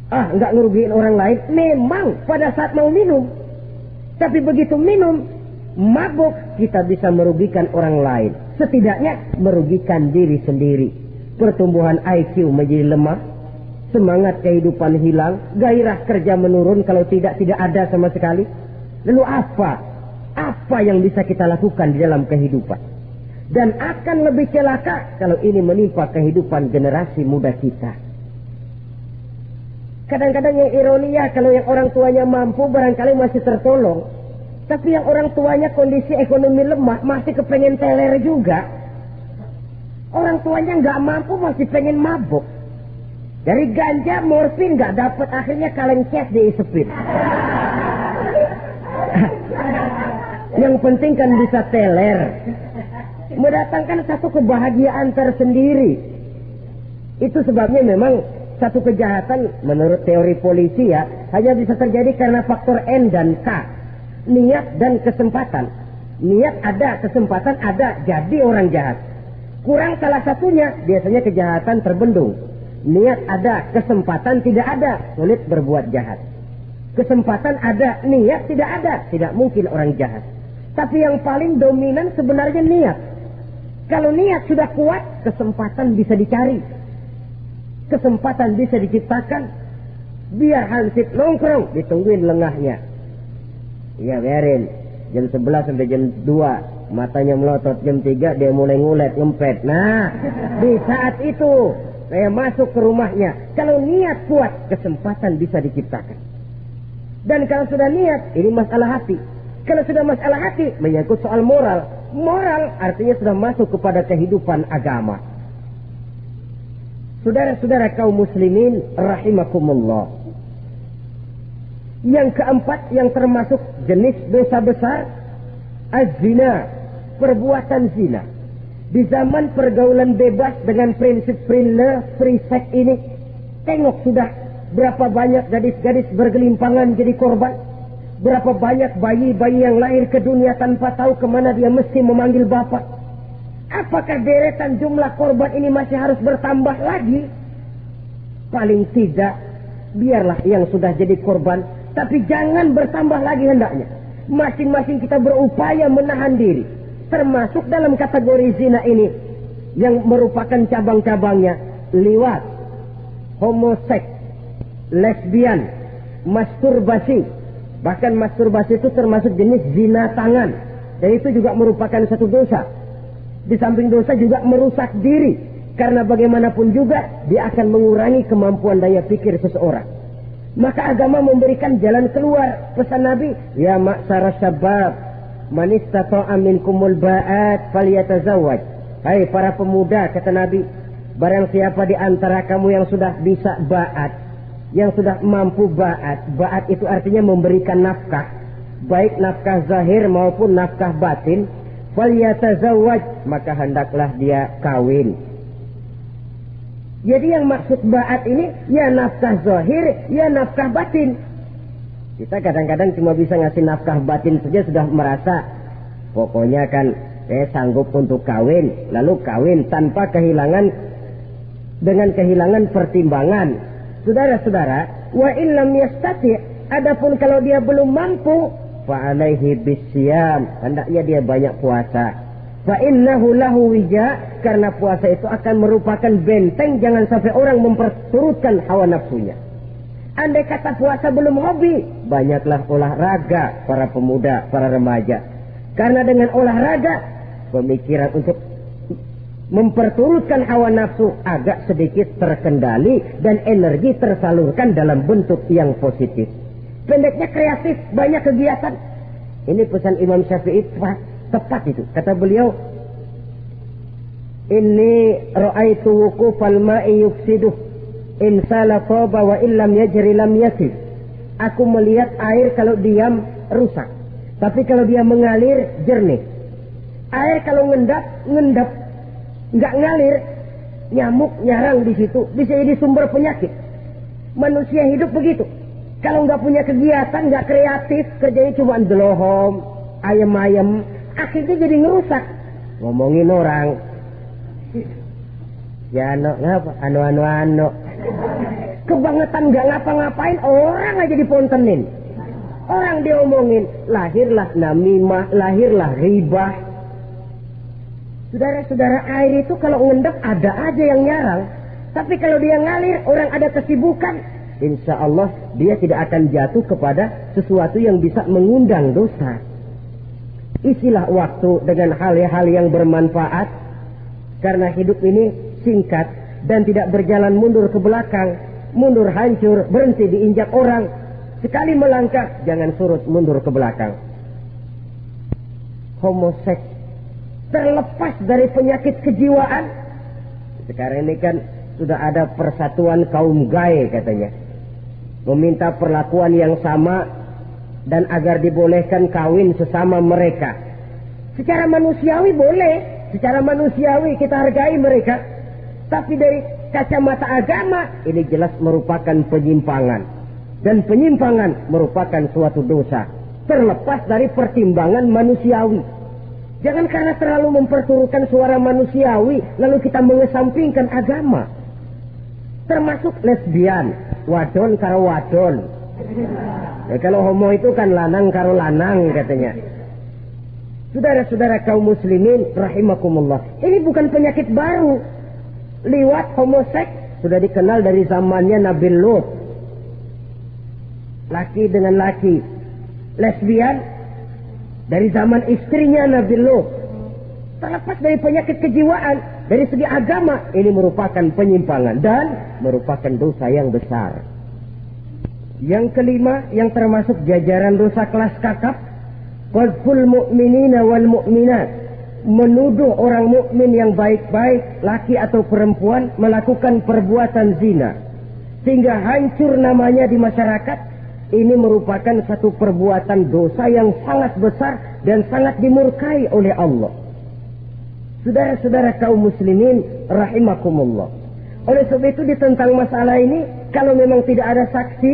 [SPEAKER 1] Nggak ngerugiin orang lain, memang pada saat mau minum. Tapi begitu minum, mabuk, kita bisa merugikan orang lain. Setidaknya merugikan diri sendiri. Pertumbuhan IQ menjadi lemah, semangat kehidupan hilang, gairah kerja menurun, kalau tidak ada sama sekali. Lalu apa yang bisa kita lakukan di dalam kehidupan? Dan akan lebih celaka kalau ini menimpa kehidupan generasi muda kita. Kadang-kadang yang ironi ya, kalau yang orang tuanya mampu barangkali masih tertolong. Tapi yang orang tuanya kondisi ekonomi lemah masih kepengen teler juga. Orang tuanya nggak mampu masih pengen mabuk. Dari ganja, morfin nggak dapat, akhirnya kaleng cas diisepin. Yang penting kan bisa teler. Mendatangkan satu kebahagiaan tersendiri. Itu sebabnya memang satu kejahatan menurut teori polisi ya hanya bisa terjadi karena faktor N dan K, niat dan kesempatan. Niat ada, kesempatan ada, jadi orang jahat. Kurang salah satunya, biasanya kejahatan terbendung. Niat ada, kesempatan tidak ada, sulit berbuat jahat. Kesempatan ada, niat tidak ada, tidak mungkin orang jahat. Tapi yang paling dominan sebenarnya niat. Kalau niat sudah kuat, kesempatan bisa dicari. Kesempatan bisa diciptakan. Biar hansip nongkrong, ditungguin lengahnya. Iya biarin. Jam 11 sampai jam 2. Matanya melotot. Jam 3 dia mulai ngulet, ngempet. Nah, di saat itu saya masuk ke rumahnya. Kalau niat kuat, kesempatan bisa diciptakan. Dan kalau sudah niat, ini masalah hati. Kalau sudah masalah hati, menyangkut soal moral. Moral artinya sudah masuk kepada kehidupan agama. Saudara-saudara kaum muslimin rahimakumullah. Yang keempat yang termasuk jenis dosa besar, az-zina, perbuatan zina. Di zaman pergaulan bebas dengan prinsip free sex ini, tengok sudah berapa banyak gadis-gadis bergelimpangan jadi korban. Berapa banyak bayi-bayi yang lahir ke dunia tanpa tahu kemana dia mesti memanggil bapak. Apakah deretan jumlah korban ini masih harus bertambah lagi? Paling tidak, biarlah yang sudah jadi korban, tapi jangan bertambah lagi hendaknya. Masing-masing kita berupaya menahan diri. Termasuk dalam kategori zina ini, yang merupakan cabang-cabangnya, liwat, homoseks, lesbian, masturbasi. Bahkan masturbasi itu termasuk jenis zina tangan. Dan itu juga merupakan satu dosa. Di samping dosa juga merusak diri. Karena bagaimanapun juga dia akan mengurangi kemampuan daya pikir seseorang. Maka agama memberikan jalan keluar. Pesan Nabi, ya ma'syara syabab, man istata'a minkumul ba'at falyatazawwaj. Hai para pemuda, kata Nabi, barang siapa di antara kamu yang sudah bisa ba'at, yang sudah mampu ba'at. Ba'at itu artinya memberikan nafkah, baik nafkah zahir maupun nafkah batin. Falyatazawwaj, maka hendaklah dia kawin. Jadi yang maksud ba'at ini ya nafkah zahir, ya nafkah batin. Kita kadang-kadang cuma bisa ngasih nafkah batin saja sudah merasa pokoknya kan saya sanggup untuk kawin, lalu kawin tanpa kehilangan, dengan kehilangan pertimbangan. Saudara-saudara, wa illam yastati, adapun kalau dia belum mampu, fa alaihi bisyam, hendaknya dia banyak puasa. Fa innahu lahu wija, karena puasa itu akan merupakan benteng jangan sampai orang memperturutkan hawa nafsunya. Andai kata puasa belum hobi, banyaklah olahraga para pemuda, para remaja. Karena dengan olahraga, pemikiran untuk memperturutkan hawa nafsu agak sedikit terkendali dan energi tersalurkan dalam bentuk yang positif. Pendeknya kreatif, banyak kegiatan. Ini pesan Imam Syafi'i tepat itu. Kata beliau, inni ra'aitu wuqufal ma'i yufsiduh in sala taba wa illam yajri lam yasif. Aku melihat air kalau diam rusak, tapi kalau dia mengalir jernih. Air kalau ngendap, nggak ngalir, nyamuk nyarang di situ, bisa jadi sumber penyakit. Manusia hidup begitu. Kalau nggak punya kegiatan, nggak kreatif, kerjanya cuma delohom, ayam-ayam, akhirnya jadi ngerusak. Ngomongin orang, ya ngapa, anu. Kebangetan nggak ngapa-ngapain, orang aja dipontenin. Orang diomongin, lahirlah namimah, lahirlah ribah. Saudara-saudara, air itu kalau ngendap ada aja yang nyarang. Tapi kalau dia ngalir, orang ada kesibukan, insya Allah dia tidak akan jatuh kepada sesuatu yang bisa mengundang dosa. Isilah waktu dengan hal-hal yang bermanfaat, karena hidup ini singkat dan tidak berjalan mundur ke belakang. mundur hancur, berhenti diinjak orang. Sekali melangkah, jangan surut mundur ke belakang. Homoseks terlepas dari penyakit kejiwaan. Sekarang ini kan sudah ada persatuan kaum gay katanya. Meminta perlakuan yang sama dan agar dibolehkan kawin sesama mereka. Secara manusiawi boleh, secara manusiawi kita hargai mereka. Tapi dari kacamata agama, ini jelas merupakan penyimpangan. Dan penyimpangan merupakan suatu dosa. Terlepas dari pertimbangan manusiawi. Jangan karena terlalu memperturutkan suara manusiawi, lalu kita mengesampingkan agama. Termasuk lesbian, wadon karo wadon. Ya, kalau homo itu kan lanang karo lanang katanya. Saudara-saudara kaum muslimin rahimakumullah, ini bukan penyakit baru. Liwat homoseks sudah dikenal dari zamannya Nabi Lut. Laki dengan laki. Lesbian dari zaman istrinya Nabi Lut. Terlepas dari penyakit kejiwaan, dari segi agama, ini merupakan penyimpangan dan merupakan dosa yang besar. Yang kelima, yang termasuk jajaran dosa kelas kakap, qadzful mu'minina wal mu'minat, menuduh orang mukmin yang baik-baik, laki atau perempuan, melakukan perbuatan zina sehingga hancur namanya di masyarakat. Ini merupakan satu perbuatan dosa yang sangat besar dan sangat dimurkai oleh Allah. Saudara-saudara kaum muslimin rahimakumullah. Oleh sebab itu tentang masalah ini, kalau memang tidak ada saksi,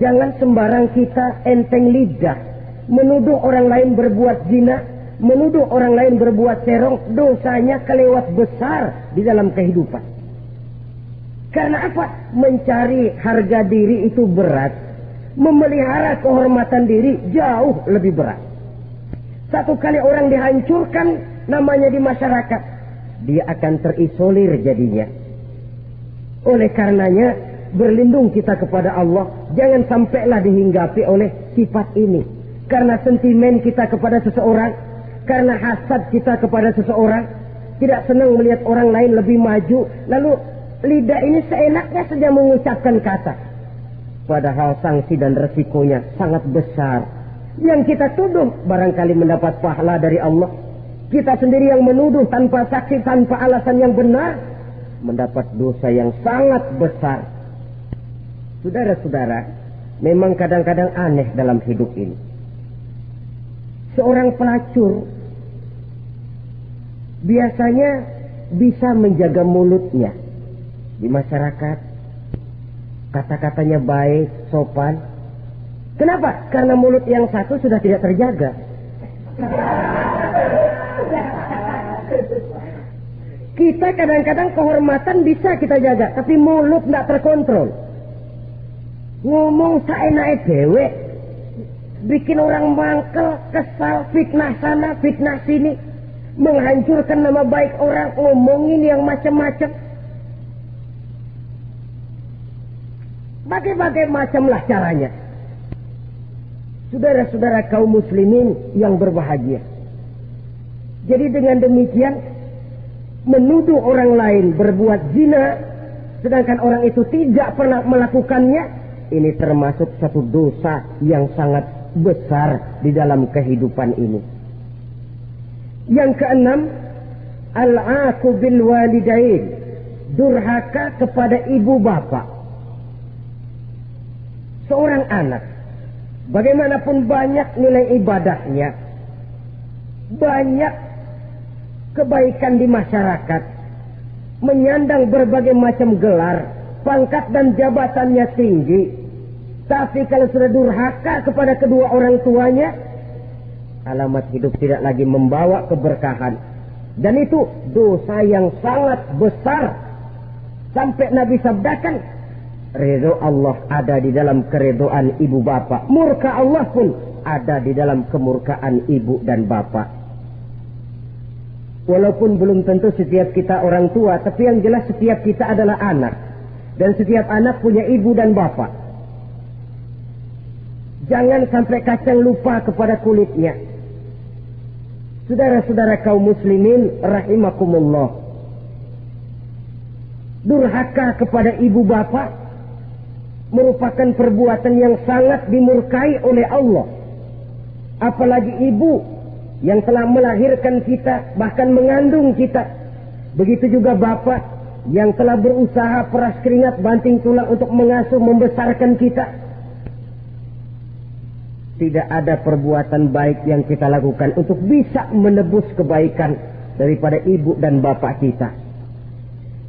[SPEAKER 1] jangan sembarang kita enteng lidah menuduh orang lain berbuat zina, menuduh orang lain berbuat serong. Dosanya kelewat besar di dalam kehidupan. Karena apa? Mencari harga diri itu berat, memelihara kehormatan diri jauh lebih berat. Satu kali orang dihancurkan namanya di masyarakat, dia akan terisolir jadinya. Oleh karenanya, berlindung kita kepada Allah, jangan sampailah dihinggapi oleh sifat ini. Karena sentimen kita kepada seseorang, karena hasad kita kepada seseorang, tidak senang melihat orang lain lebih maju, lalu lidah ini seenaknya saja mengucapkan kata. Padahal sanksi dan resikonya sangat besar. Yang kita tuduh barangkali mendapat pahala dari Allah. Kita sendiri yang menuduh tanpa saksi, tanpa alasan yang benar, mendapat dosa yang sangat besar. Saudara-saudara, memang kadang-kadang aneh dalam hidup ini. Seorang pelacur biasanya bisa menjaga mulutnya di masyarakat. Kata-katanya baik, sopan. Kenapa? Karena mulut yang satu sudah tidak terjaga. Kita kadang-kadang kehormatan bisa kita jaga, tapi mulut tidak terkontrol. Ngomong seenaknya dewe, bikin orang mangkel, kesal, fitnah sana, fitnah sini, menghancurkan nama baik orang, ngomongin yang macam-macam. Bagai-bagai macamlah caranya. Saudara-saudara kaum muslimin yang berbahagia. Jadi dengan demikian, menuduh orang lain berbuat zina, sedangkan orang itu tidak pernah melakukannya, ini termasuk satu dosa yang sangat besar di dalam kehidupan ini. Yang keenam, al-'aqu bil walidain, durhaka kepada ibu bapak. Seorang anak, bagaimanapun banyak nilai ibadahnya, banyak kebaikan di masyarakat, menyandang berbagai macam gelar, pangkat dan jabatannya tinggi, tapi kalau sudah durhaka kepada kedua orang tuanya, alamat hidup tidak lagi membawa keberkahan. Dan itu dosa yang sangat besar. Sampai Nabi sabdakan, ridho Allah ada di dalam keridhaan ibu bapak. Murka Allah pun ada di dalam kemurkaan ibu dan bapak. Walaupun belum tentu setiap kita orang tua, tapi yang jelas setiap kita adalah anak. Dan setiap anak punya ibu dan bapak. Jangan sampai kacang lupa kepada kulitnya. Saudara-saudara kaum muslimin rahimakumullah. Durhaka kepada ibu bapak merupakan perbuatan yang sangat dimurkai oleh Allah. Apalagi ibu yang telah melahirkan kita, bahkan mengandung kita. Begitu juga bapak yang telah berusaha peras keringat banting tulang untuk mengasuh membesarkan kita. Tidak ada perbuatan baik yang kita lakukan untuk bisa menebus kebaikan daripada ibu dan bapak kita.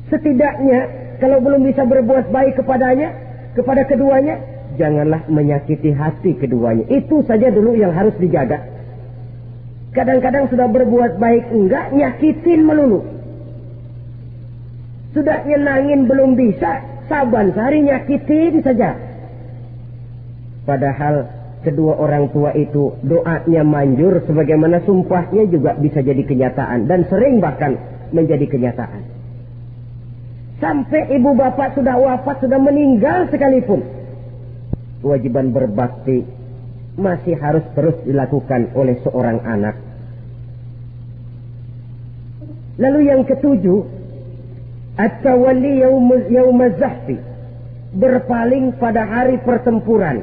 [SPEAKER 1] Setidaknya kalau belum bisa berbuat baik kepada keduanya, janganlah menyakiti hati keduanya. Itu saja dulu yang harus dijaga. Kadang-kadang sudah berbuat baik enggak, nyakitin melulu. Sudah nyenangin belum bisa, saban sehari nyakitin saja. Padahal kedua orang tua itu doanya manjur, sebagaimana sumpahnya juga bisa jadi kenyataan. Dan sering bahkan menjadi kenyataan. Sampai ibu bapak sudah wafat, sudah meninggal sekalipun, kewajiban berbakti masih harus terus dilakukan oleh seorang anak. Lalu yang ketujuh, at-tawalli yaumaz zahfi, berpaling pada hari pertempuran.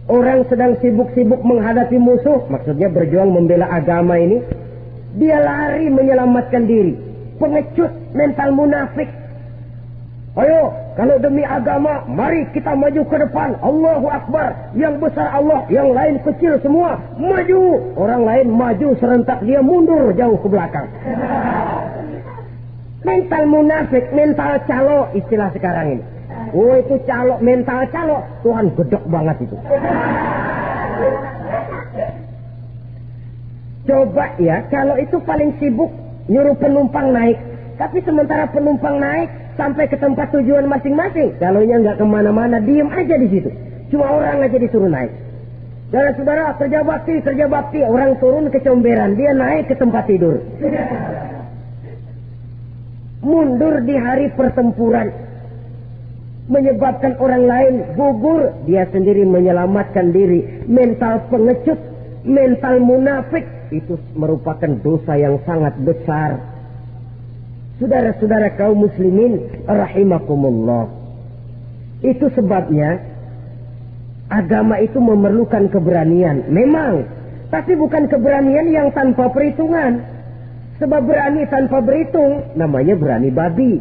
[SPEAKER 1] Orang sedang sibuk-sibuk menghadapi musuh, maksudnya berjuang membela agama ini, dia lari menyelamatkan diri. Pengecut, mental munafik. Ayo, kalau demi agama, mari kita maju ke depan. Allahu Akbar. Yang besar Allah, yang lain kecil semua. Maju. Orang lain maju serentak, dia mundur jauh ke belakang. Mental munafik, mental calo, istilah sekarang ini. Oh, itu calo, mental calo. Tuhan gedek banget itu. Coba ya, kalau itu paling sibuk nyuruh penumpang naik. Tapi sementara penumpang naik sampai ke tempat tujuan masing-masing, calonnya nggak kemana-mana, diem aja di situ. Cuma orang aja disuruh naik. Dan saudara, kerja bakti, orang turun ke comberan, dia naik ke tempat tidur. Mundur di hari pertempuran, menyebabkan orang lain gugur, dia sendiri menyelamatkan diri. Mental pengecut, mental munafik, itu merupakan dosa yang sangat besar. Saudara-saudara kaum muslimin rahimakumullah. Itu sebabnya agama itu memerlukan keberanian. Memang, tapi bukan keberanian yang tanpa perhitungan. Sebab berani tanpa berhitung namanya berani babi.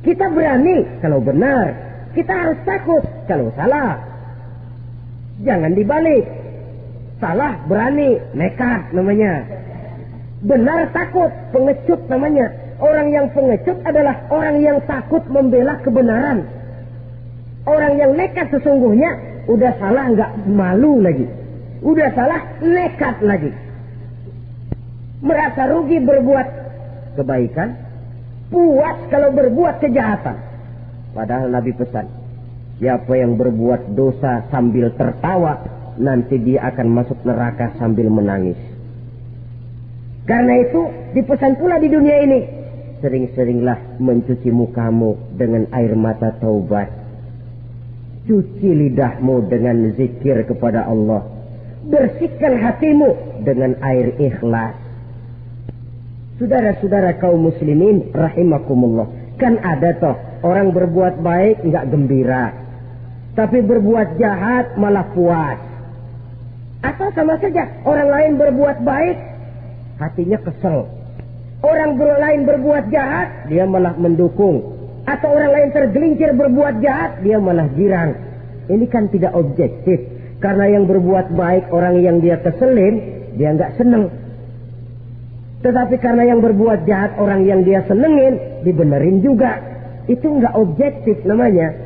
[SPEAKER 1] Kita berani kalau benar, kita harus takut kalau salah. Jangan dibalik. Salah berani, nekat namanya. Benar takut, pengecut namanya. Orang yang pengecut adalah orang yang takut membela kebenaran. Orang yang nekat sesungguhnya udah salah nggak malu lagi, udah salah nekat lagi. Merasa rugi berbuat kebaikan, puas kalau berbuat kejahatan. Padahal Nabi pesan, siapa yang berbuat dosa sambil tertawa, nanti dia akan masuk neraka sambil menangis. Karena itu dipesan pula di dunia ini, sering-seringlah mencuci mukamu dengan air mata taubat. Cuci lidahmu dengan zikir kepada Allah. Bersihkan hatimu dengan air ikhlas. Saudara-saudara kaum muslimin rahimakumullah. Kan ada toh orang berbuat baik enggak gembira, tapi berbuat jahat malah puas. Atau sama saja orang lain berbuat baik, hatinya kesel. Orang lain berbuat jahat, dia malah mendukung. Atau orang lain tergelincir berbuat jahat, dia malah girang. Ini kan tidak objektif. Karena yang berbuat baik, orang yang dia keselin, dia nggak seneng. Tetapi karena yang berbuat jahat, orang yang dia senengin, dibenerin juga. Itu nggak objektif namanya.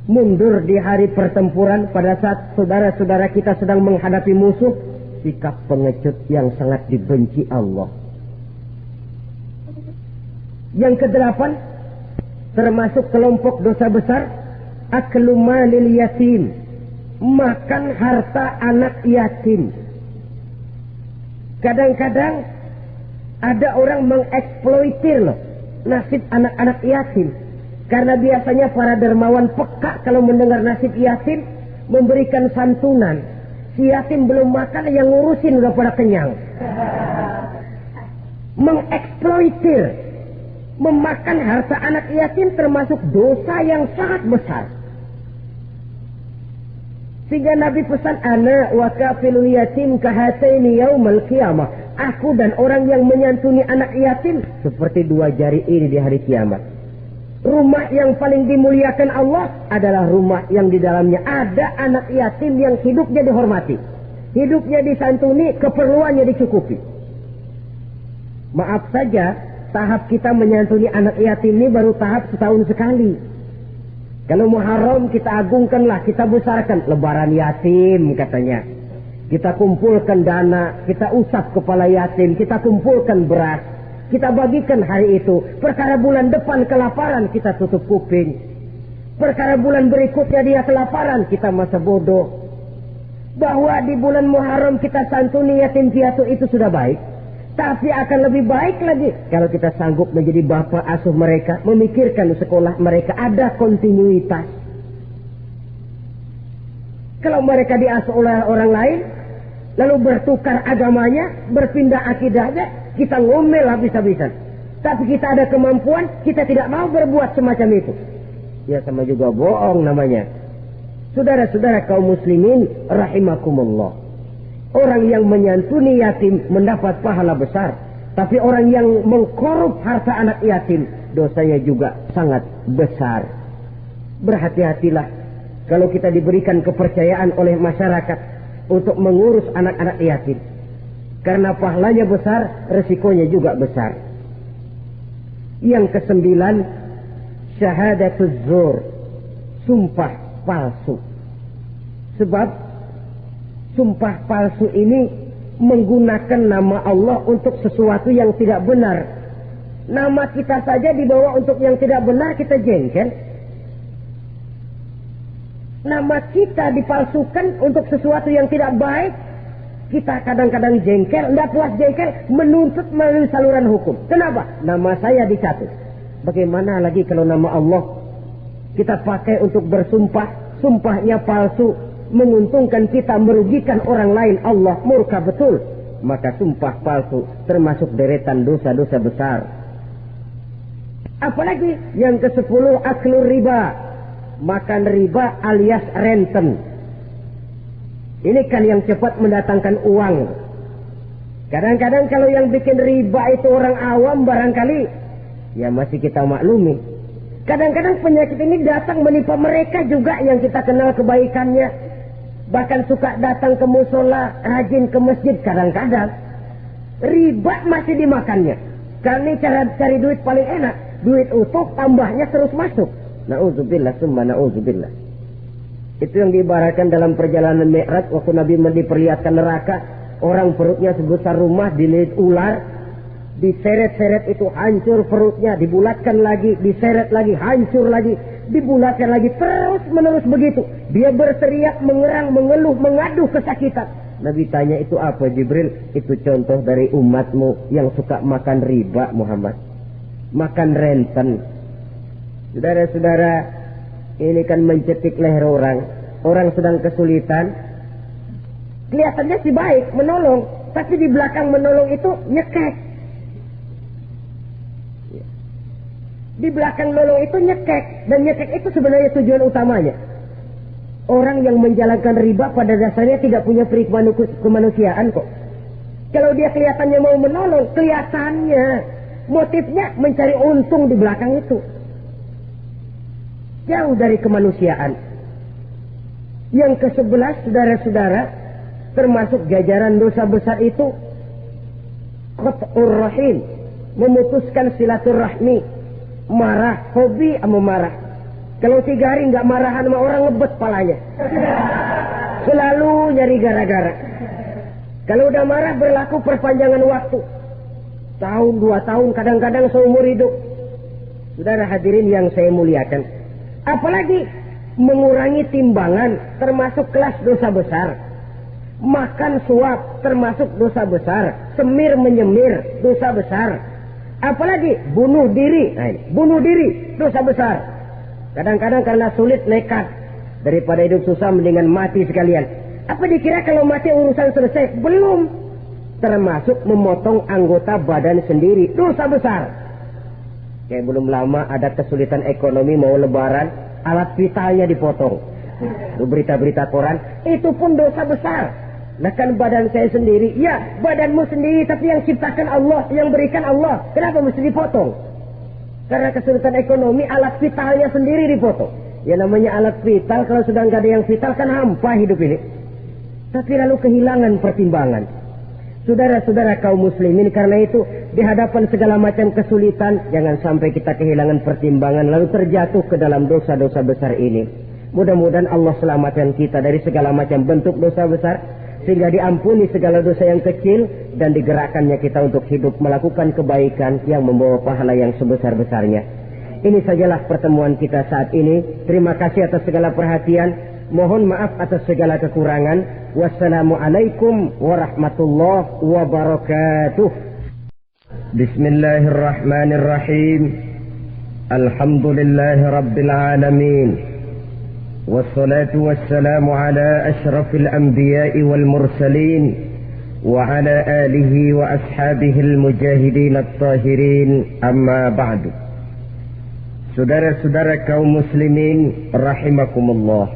[SPEAKER 1] Mundur di hari pertempuran pada saat saudara-saudara kita sedang menghadapi musuh, sikap pengecut yang sangat dibenci Allah. Yang kedelapan, termasuk kelompok dosa besar, aklu malil yatim, makan harta anak yatim. Kadang-kadang ada orang mengeksploitir nasib anak-anak yatim. Karena biasanya para dermawan peka kalau mendengar nasib yatim, memberikan santunan. Si yatim belum makan, yang ngurusin udah pada kenyang. Mengeksploitir, memakan harta anak yatim termasuk dosa yang sangat besar. Sehingga Nabi pesan, ana wa kafilul yatim kahataini yaumal qiyamah. Aku dan orang yang menyantuni anak yatim seperti dua jari ini di hari kiamat. Rumah yang paling dimuliakan Allah adalah rumah yang di dalamnya ada anak yatim yang hidupnya dihormati, hidupnya disantuni, keperluannya dicukupi. Maaf saja, tahap kita menyantuni anak yatim ini baru tahap setahun sekali. Kalau Muharram kita agungkanlah, kita besarkan. Lebaran yatim katanya. Kita kumpulkan dana, kita usap kepala yatim, kita kumpulkan beras, kita bagikan hari itu. Perkara bulan depan kelaparan, kita tutup kuping. Perkara bulan berikutnya dia kelaparan, kita masa bodoh. Bahwa di bulan Muharram kita santuni yatim piatu itu sudah baik. Tapi akan lebih baik lagi kalau kita sanggup menjadi bapak asuh mereka, memikirkan sekolah mereka, ada kontinuitas. Kalau mereka diasuh oleh orang lain, lalu bertukar agamanya, berpindah akidahnya, kita ngomel habis-habisan. Tapi kita ada kemampuan, kita tidak mau berbuat semacam itu. Ya sama juga bohong namanya. Saudara-saudara kaum muslimin rahimakumullah. Orang yang menyantuni yatim mendapat pahala besar. Tapi orang yang mengkorup harta anak yatim, dosanya juga sangat besar. Berhati-hatilah kalau kita diberikan kepercayaan oleh masyarakat untuk mengurus anak-anak yatim. Karena pahalanya besar, resikonya juga besar. Yang kesembilan, syahadatuz zur, sumpah palsu. Sebab sumpah palsu ini menggunakan nama Allah untuk sesuatu yang tidak benar. Nama kita saja dibawa untuk yang tidak benar, kita jengkel. Nama kita dipalsukan untuk sesuatu yang tidak baik, kita kadang-kadang jengkel, tidak puas jengkel, menuntut melalui saluran hukum. Kenapa? Nama saya dicatut. Bagaimana lagi kalau nama Allah kita pakai untuk bersumpah, sumpahnya palsu, menguntungkan kita, merugikan orang lain, Allah murka betul. Maka sumpah palsu termasuk deretan dosa-dosa besar. Apalagi yang ke-10, aklur riba, makan riba alias renten. Ini kan yang cepat mendatangkan uang. Kadang-kadang kalau yang bikin riba itu orang awam barangkali, ya masih kita maklumi. Kadang-kadang penyakit ini datang menimpa mereka juga yang kita kenal kebaikannya. Bahkan suka datang ke musola, rajin ke masjid kadang-kadang. Riba masih dimakannya. Karena cara cari duit paling enak. Duit utuh, tambahnya terus masuk. Na'udzubillah, summa na'udzubillah. Itu yang diibaratkan dalam perjalanan Mi'raj. Waktu Nabi diperlihatkan neraka. Orang perutnya sebesar rumah, dililit ular. Diseret-seret itu hancur perutnya. Dibulatkan lagi, diseret lagi, hancur lagi. Dibulatkan lagi, terus menerus begitu. Dia berteriak, mengerang, mengeluh, mengaduh kesakitan. Nabi tanya, itu apa Jibril? Itu contoh dari umatmu yang suka makan riba Muhammad. Makan renten. Saudara-saudara, ini kan mencetik leher orang. Orang sedang kesulitan. Kelihatannya sih baik, menolong. Tapi di belakang menolong itu nyekek. Di belakang nolong itu nyekek. Dan nyekek itu sebenarnya tujuan utamanya. Orang yang menjalankan riba pada dasarnya tidak punya kemanusiaan kok. Kalau dia kelihatannya mau menolong, kelihatannya motifnya mencari untung di belakang itu. Jauh dari kemanusiaan. Yang ke-11, saudara-saudara, termasuk jajaran dosa besar itu qat'ur rahim, memutuskan silaturahmi. Marah, hobi sama marah. Kalau 3 hari nggak marahan sama orang, ngebet palanya. Selalu nyari gara-gara. Kalau udah marah berlaku perpanjangan waktu. Tahun, 2 tahun, kadang-kadang seumur hidup. Saudara hadirin yang saya muliakan. Apalagi mengurangi timbangan termasuk kelas dosa besar. Makan suap termasuk dosa besar. Semir menyemir dosa besar. Apalagi bunuh diri. Nah, bunuh diri dosa besar. Kadang-kadang karena sulit nekat. Daripada hidup susah mendingan mati sekalian. Apa dikira kalau mati urusan selesai? Belum. Termasuk memotong anggota badan sendiri. Dosa besar. Kayak belum lama ada kesulitan ekonomi mau lebaran. Alat vitalnya dipotong. Berita-berita koran, itu pun dosa besar. Nah kan badan saya sendiri, ya badanmu sendiri, tapi yang ciptakan Allah, yang berikan Allah. Kenapa mesti dipotong? Karena kesulitan ekonomi, alat vitalnya sendiri dipotong. Ya namanya alat vital, kalau sudah nggak ada yang vital kan hampa hidup ini. Tapi lalu kehilangan pertimbangan. Saudara-saudara kaum muslimin, karena itu di hadapan segala macam kesulitan, jangan sampai kita kehilangan pertimbangan lalu terjatuh ke dalam dosa-dosa besar ini. Mudah-mudahan Allah selamatkan kita dari segala macam bentuk dosa besar, sehingga diampuni segala dosa yang kecil dan digerakkannya kita untuk hidup melakukan kebaikan yang membawa pahala yang sebesar-besarnya. Ini sajalah pertemuan kita saat ini. Terima kasih atas segala perhatian. Mohon maaf atas segala kekurangan. Wassalamualaikum warahmatullahi wabarakatuh. Bismillahirrahmanirrahim. Alhamdulillahi rabbil alamin. Wassalatu wassalamu ala ashrafil anbiya'i wal mursalin wa ala alihi wa ashabihil mujahidin at-tahirin. Amma ba'du. Saudara-saudara kaum muslimin rahimakumullah.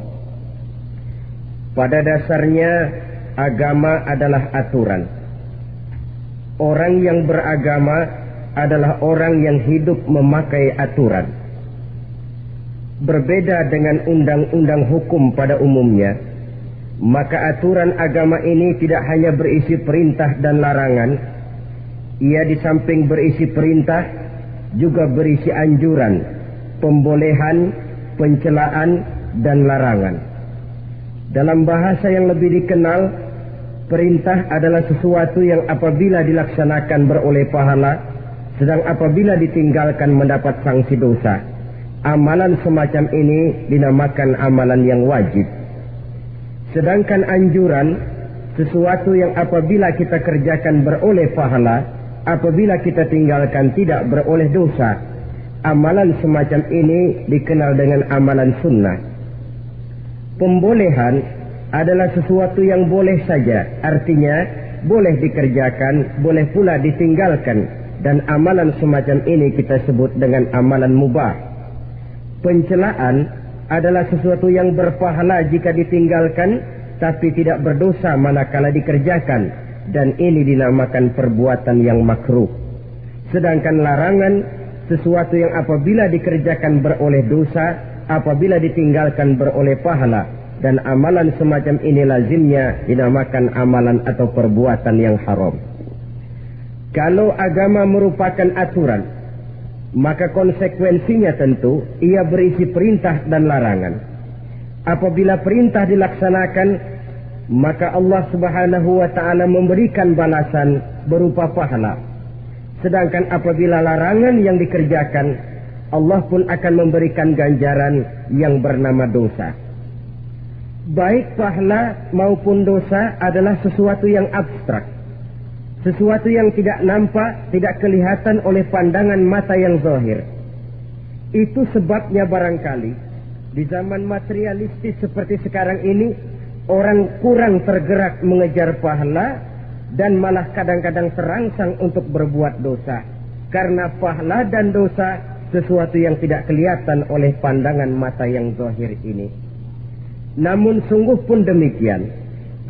[SPEAKER 1] Pada dasarnya agama adalah aturan. Orang yang beragama adalah orang yang hidup memakai aturan. Berbeda dengan undang-undang hukum pada umumnya, maka aturan agama ini tidak hanya berisi perintah dan larangan. Ia di samping berisi perintah juga berisi anjuran, pembolehan, pencelaan, dan larangan. Dalam bahasa yang lebih dikenal, perintah adalah sesuatu yang apabila dilaksanakan beroleh pahala, sedang apabila ditinggalkan mendapat sanksi dosa. Amalan semacam ini dinamakan amalan yang wajib. Sedangkan anjuran, sesuatu yang apabila kita kerjakan beroleh pahala, apabila kita tinggalkan tidak beroleh dosa. Amalan semacam ini dikenal dengan amalan sunnah. Pembolehan adalah sesuatu yang boleh saja, artinya boleh dikerjakan, boleh pula ditinggalkan, dan amalan semacam ini kita sebut dengan amalan mubah. Pencelaan adalah sesuatu yang berpahala jika ditinggalkan, tapi tidak berdosa manakala dikerjakan, dan ini dinamakan perbuatan yang makruh. Sedangkan larangan, sesuatu yang apabila dikerjakan beroleh dosa, apabila ditinggalkan beroleh pahala, dan amalan semacam ini lazimnya dinamakan amalan atau perbuatan yang haram. Kalau agama merupakan aturan, maka konsekuensinya tentu ia berisi perintah dan larangan. Apabila perintah dilaksanakan, maka Allah Subhanahu wa ta'ala memberikan balasan berupa pahala. Sedangkan apabila larangan yang dikerjakan, Allah pun akan memberikan ganjaran yang bernama dosa. Baik pahala maupun dosa adalah sesuatu yang abstrak. Sesuatu yang tidak nampak, tidak kelihatan oleh pandangan mata yang zahir. Itu sebabnya barangkali di zaman materialistis seperti sekarang ini, orang kurang tergerak mengejar pahala dan malah kadang-kadang terangsang untuk berbuat dosa. Karena pahala dan dosa sesuatu yang tidak kelihatan oleh pandangan mata yang zahir ini. Namun sungguh pun demikian,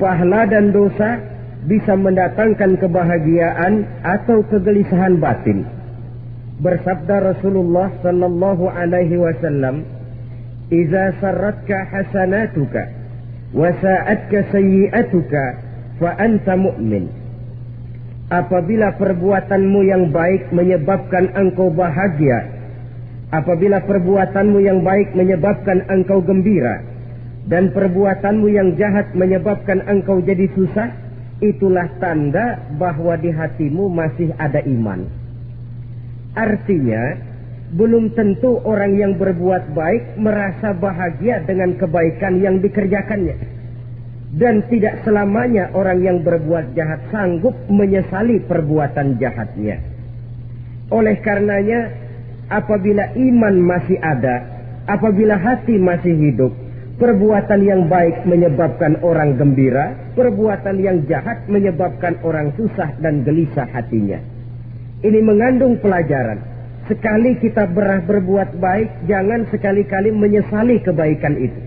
[SPEAKER 1] pahala dan dosa bisa mendatangkan kebahagiaan atau kegelisahan batin. Bersabda Rasulullah sallallahu alaihi wasallam, "Idza sarratka hasanatuka wa sa'atka sayyi'atuka fa anta mu'min." Apabila perbuatanmu yang baik menyebabkan engkau bahagia, apabila perbuatanmu yang baik menyebabkan engkau gembira, dan perbuatanmu yang jahat menyebabkan engkau jadi susah, itulah tanda bahwa di hatimu masih ada iman. Artinya, belum tentu orang yang berbuat baik merasa bahagia dengan kebaikan yang dikerjakannya. Dan tidak selamanya orang yang berbuat jahat sanggup menyesali perbuatan jahatnya. Oleh karenanya, apabila iman masih ada, apabila hati masih hidup, perbuatan yang baik menyebabkan orang gembira, perbuatan yang jahat menyebabkan orang susah dan gelisah hatinya. Ini mengandung pelajaran. Sekali kita berbuat baik, jangan sekali-kali menyesali kebaikan itu.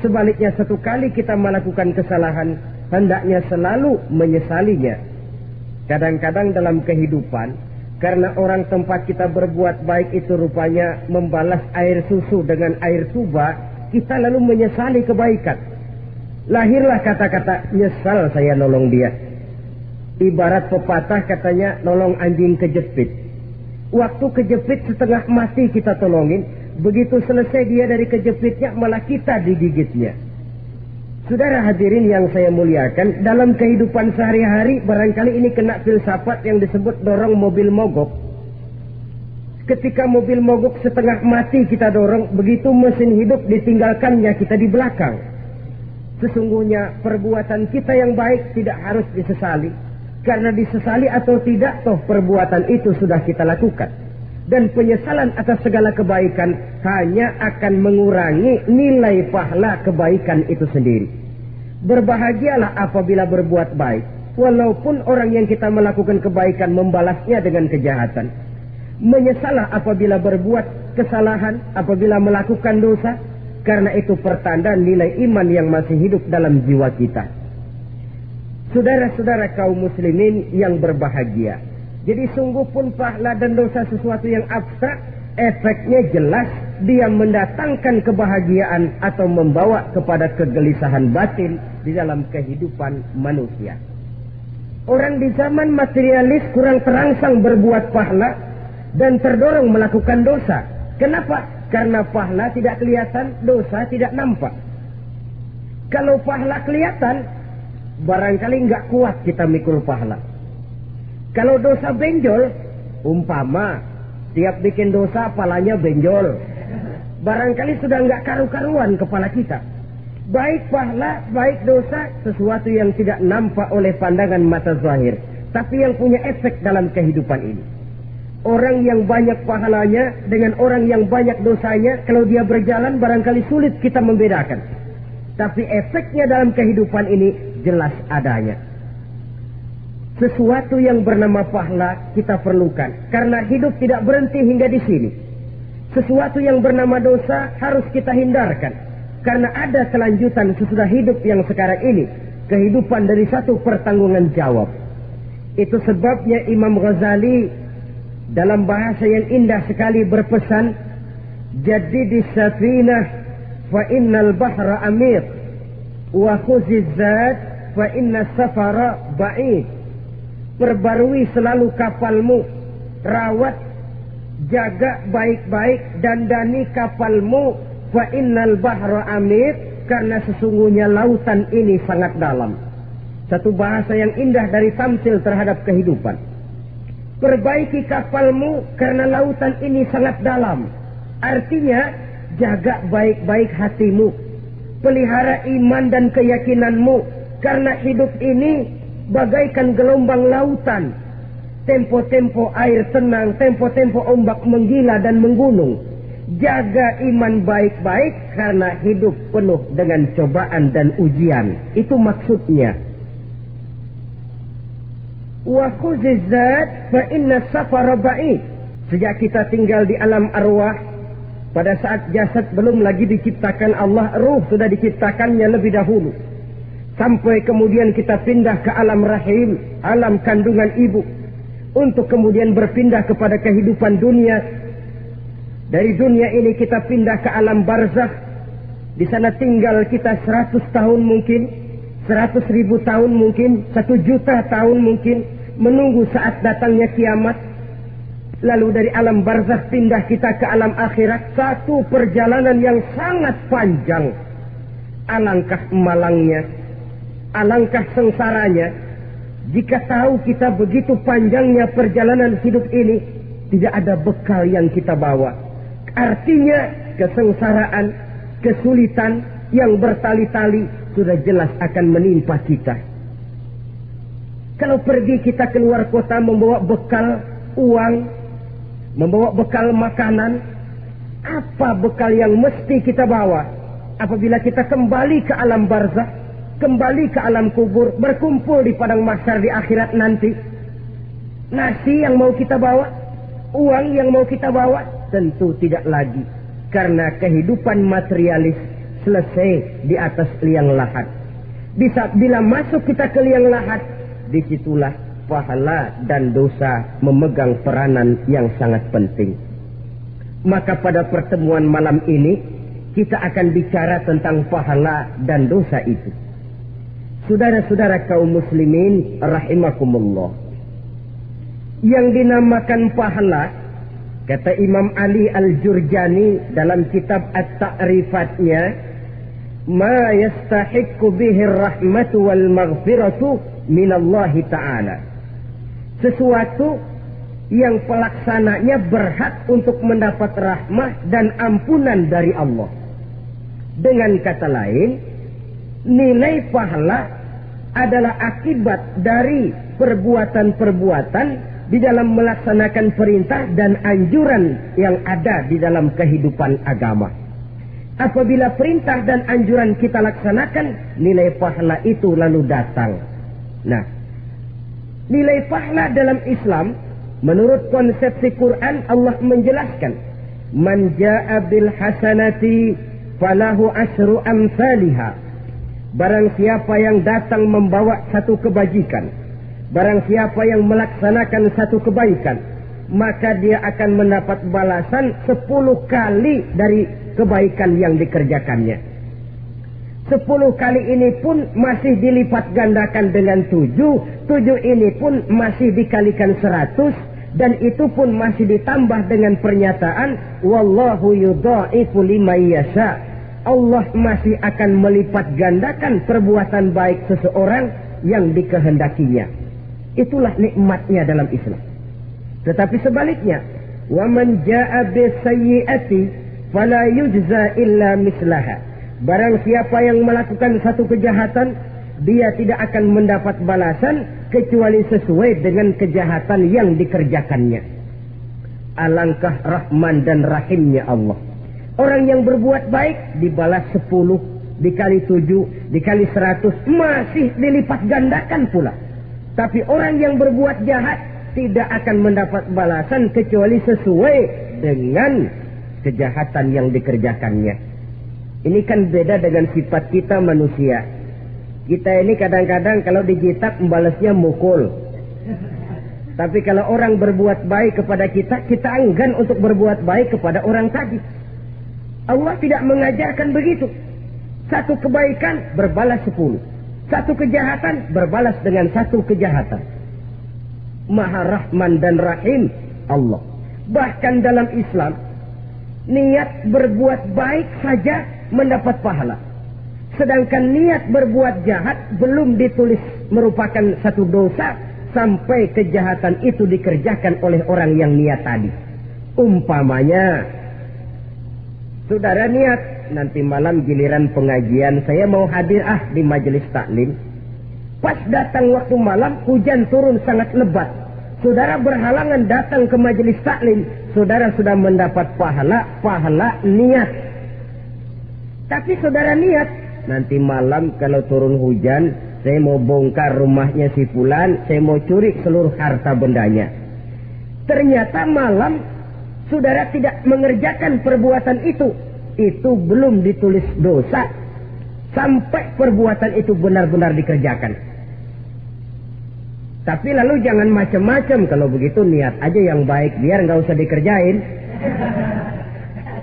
[SPEAKER 1] Sebaliknya satu kali kita melakukan kesalahan, hendaknya selalu menyesalinya. Kadang-kadang dalam kehidupan, karena orang tempat kita berbuat baik itu rupanya membalas air susu dengan air tuba, kita lalu menyesali kebaikan. Lahirlah kata-kata, nyesal saya nolong dia. Ibarat pepatah katanya, nolong anjing kejepit. Waktu kejepit setengah mati kita tolongin, begitu selesai dia dari kejepitnya, malah kita digigitnya. Saudara hadirin yang saya muliakan, dalam kehidupan sehari-hari barangkali ini kena filsafat yang disebut dorong mobil mogok. Ketika mobil mogok setengah mati kita dorong, begitu mesin hidup ditinggalkannya kita di belakang. Sesungguhnya perbuatan kita yang baik tidak harus disesali, karena disesali atau tidak, toh perbuatan itu sudah kita lakukan. Dan penyesalan atas segala kebaikan hanya akan mengurangi nilai pahala kebaikan itu sendiri. Berbahagialah apabila berbuat baik, walaupun orang yang kita melakukan kebaikan membalasnya dengan kejahatan. Menyesalah apabila berbuat kesalahan, apabila melakukan dosa, karena itu pertanda nilai iman yang masih hidup dalam jiwa kita. Saudara-saudara kaum muslimin yang berbahagia, jadi sungguh pun pahala dan dosa sesuatu yang abstrak, efeknya jelas dia mendatangkan kebahagiaan atau membawa kepada kegelisahan batin di dalam kehidupan manusia. Orang di zaman materialis kurang terangsang berbuat pahala dan terdorong melakukan dosa. Kenapa? Karena pahala tidak kelihatan, dosa tidak nampak. Kalau pahala kelihatan, barangkali nggak kuat kita mikul pahala. Kalau dosa benjol, umpama tiap bikin dosa palanya benjol, barangkali sudah nggak karu-karuan kepala kita. Baik pahala, baik dosa, sesuatu yang tidak nampak oleh pandangan mata zahir, tapi yang punya efek dalam kehidupan ini. Orang yang banyak pahalanya dengan orang yang banyak dosanya, kalau dia berjalan barangkali sulit kita membedakan. Tapi efeknya dalam kehidupan ini jelas adanya. Sesuatu yang bernama pahala kita perlukan, karena hidup tidak berhenti hingga di sini. Sesuatu yang bernama dosa harus kita hindarkan, karena ada kelanjutan sesudah hidup yang sekarang ini, kehidupan dari satu pertanggungan jawab. Itu sebabnya Imam Ghazali dalam bahasa yang indah sekali berpesan, jadidis safinah fa innal bahra amir, wa khuziz zad fa inna safara ba'id. Perbarui selalu kapalmu, rawat, jaga baik-baik, dandani kapalmu, fa innal bahra amir, karena sesungguhnya lautan ini sangat dalam. Satu bahasa yang indah dari tamsil terhadap kehidupan. Perbaiki kapalmu karena lautan ini sangat dalam. Artinya, jaga baik-baik hatimu, pelihara iman dan keyakinanmu, karena hidup ini bagaikan gelombang lautan. Tempo-tempo air tenang, tempo-tempo ombak menggila dan menggunung. Jaga iman baik-baik karena hidup penuh dengan cobaan dan ujian. Itu maksudnya. Wa khuziz zat fa inna safara ba'id. Sejak kita tinggal di alam arwah, pada saat jasad belum lagi diciptakan Allah, ruh sudah diciptakannya lebih dahulu. Sampai kemudian kita pindah ke alam rahim, alam kandungan ibu, untuk kemudian berpindah kepada kehidupan dunia. Dari dunia ini kita pindah ke alam barzakh. Di sana tinggal kita 100 tahun mungkin, 100.000 tahun mungkin, 1 juta tahun mungkin, menunggu saat datangnya kiamat. Lalu dari alam barzakh pindah kita ke alam akhirat, satu perjalanan yang sangat panjang. Alangkah malangnya, alangkah sengsaranya jika tahu kita begitu panjangnya perjalanan hidup ini, tidak ada bekal yang kita bawa. Artinya kesengsaraan, kesulitan yang bertali-tali sudah jelas akan menimpa kita. Kalau pergi kita keluar kota membawa bekal uang, membawa bekal makanan, apa bekal yang mesti kita bawa? Apabila kita kembali ke alam barzakh, kembali ke alam kubur, berkumpul di padang mahsyar di akhirat nanti, nasi yang mau kita bawa, uang yang mau kita bawa, tentu tidak lagi. Karena kehidupan materialis selesai di atas liang lahat. Bila masuk kita ke liang lahat, disitulah pahala dan dosa memegang peranan yang sangat penting. Maka pada pertemuan malam ini kita akan bicara tentang pahala dan dosa itu. Saudara-saudara kaum muslimin rahimakumullah, yang dinamakan pahala, kata Imam Ali Al-Jurjani dalam kitab At-Ta'rifatnya, ma yastahiqqu bihi ar-rahmatu wal maghfiratu minallahi ta'ala, sesuatu yang pelaksananya berhak untuk mendapat rahmah dan ampunan dari Allah. Dengan kata lain, nilai pahala adalah akibat dari perbuatan-perbuatan di dalam melaksanakan perintah dan anjuran yang ada di dalam kehidupan agama. Apabila perintah dan anjuran kita laksanakan, nilai pahala itu lalu datang. Nah, nilai pahala dalam Islam menurut konsepsi Quran, Allah menjelaskan, man jaa bil hasanati falahu asyru amsalihha. Barang siapa yang datang membawa satu kebajikan, barang siapa yang melaksanakan satu kebaikan, maka dia akan mendapat balasan 10 kali dari kebaikan yang dikerjakannya. 10 kali ini pun masih dilipat gandakan dengan 7 ini pun masih dikalikan 100, dan itu pun masih ditambah dengan pernyataan wallahu yudha'ifu liman yasha. Allah masih akan melipat gandakan perbuatan baik seseorang yang dikehendakinya. Itulah nikmatnya dalam Islam. Tetapi sebaliknya, wa man jaa bisayyi'ati fala yujza illa mislaha. Barang siapa yang melakukan satu kejahatan, dia tidak akan mendapat balasan kecuali sesuai dengan kejahatan yang dikerjakannya. Alangkah rahman dan rahimnya Allah. Orang yang berbuat baik dibalas 10, dikali 7, dikali 100, masih dilipat gandakan pula. Tapi orang yang berbuat jahat tidak akan mendapat balasan kecuali sesuai dengan kejahatan yang dikerjakannya. Ini kan beda dengan sifat kita manusia. Kita ini kadang-kadang kalau dijitak membalasnya mukul. Tapi kalau orang berbuat baik kepada kita, kita enggan untuk berbuat baik kepada orang tadi. Allah tidak mengajarkan begitu. Satu kebaikan berbalas 10. Satu kejahatan berbalas dengan satu kejahatan. Maha Rahman dan Rahim Allah. Bahkan dalam Islam, niat berbuat baik saja mendapat pahala. Sedangkan niat berbuat jahat belum ditulis merupakan satu dosa sampai kejahatan itu dikerjakan oleh orang yang niat tadi. Umpamanya, saudara niat, nanti malam giliran pengajian saya mau hadir di majelis taklim. Pas datang waktu malam, hujan turun sangat lebat. Saudara berhalangan datang ke majelis taklim. Saudara sudah mendapat pahala niat. Tapi saudara niat, nanti malam kalau turun hujan, saya mau bongkar rumahnya si fulan, saya mau curi seluruh harta bendanya. Ternyata malam saudara tidak mengerjakan perbuatan itu belum ditulis dosa sampai perbuatan itu benar-benar dikerjakan. Tapi lalu jangan macam-macam. Kalau begitu niat aja yang baik, biar nggak usah dikerjain.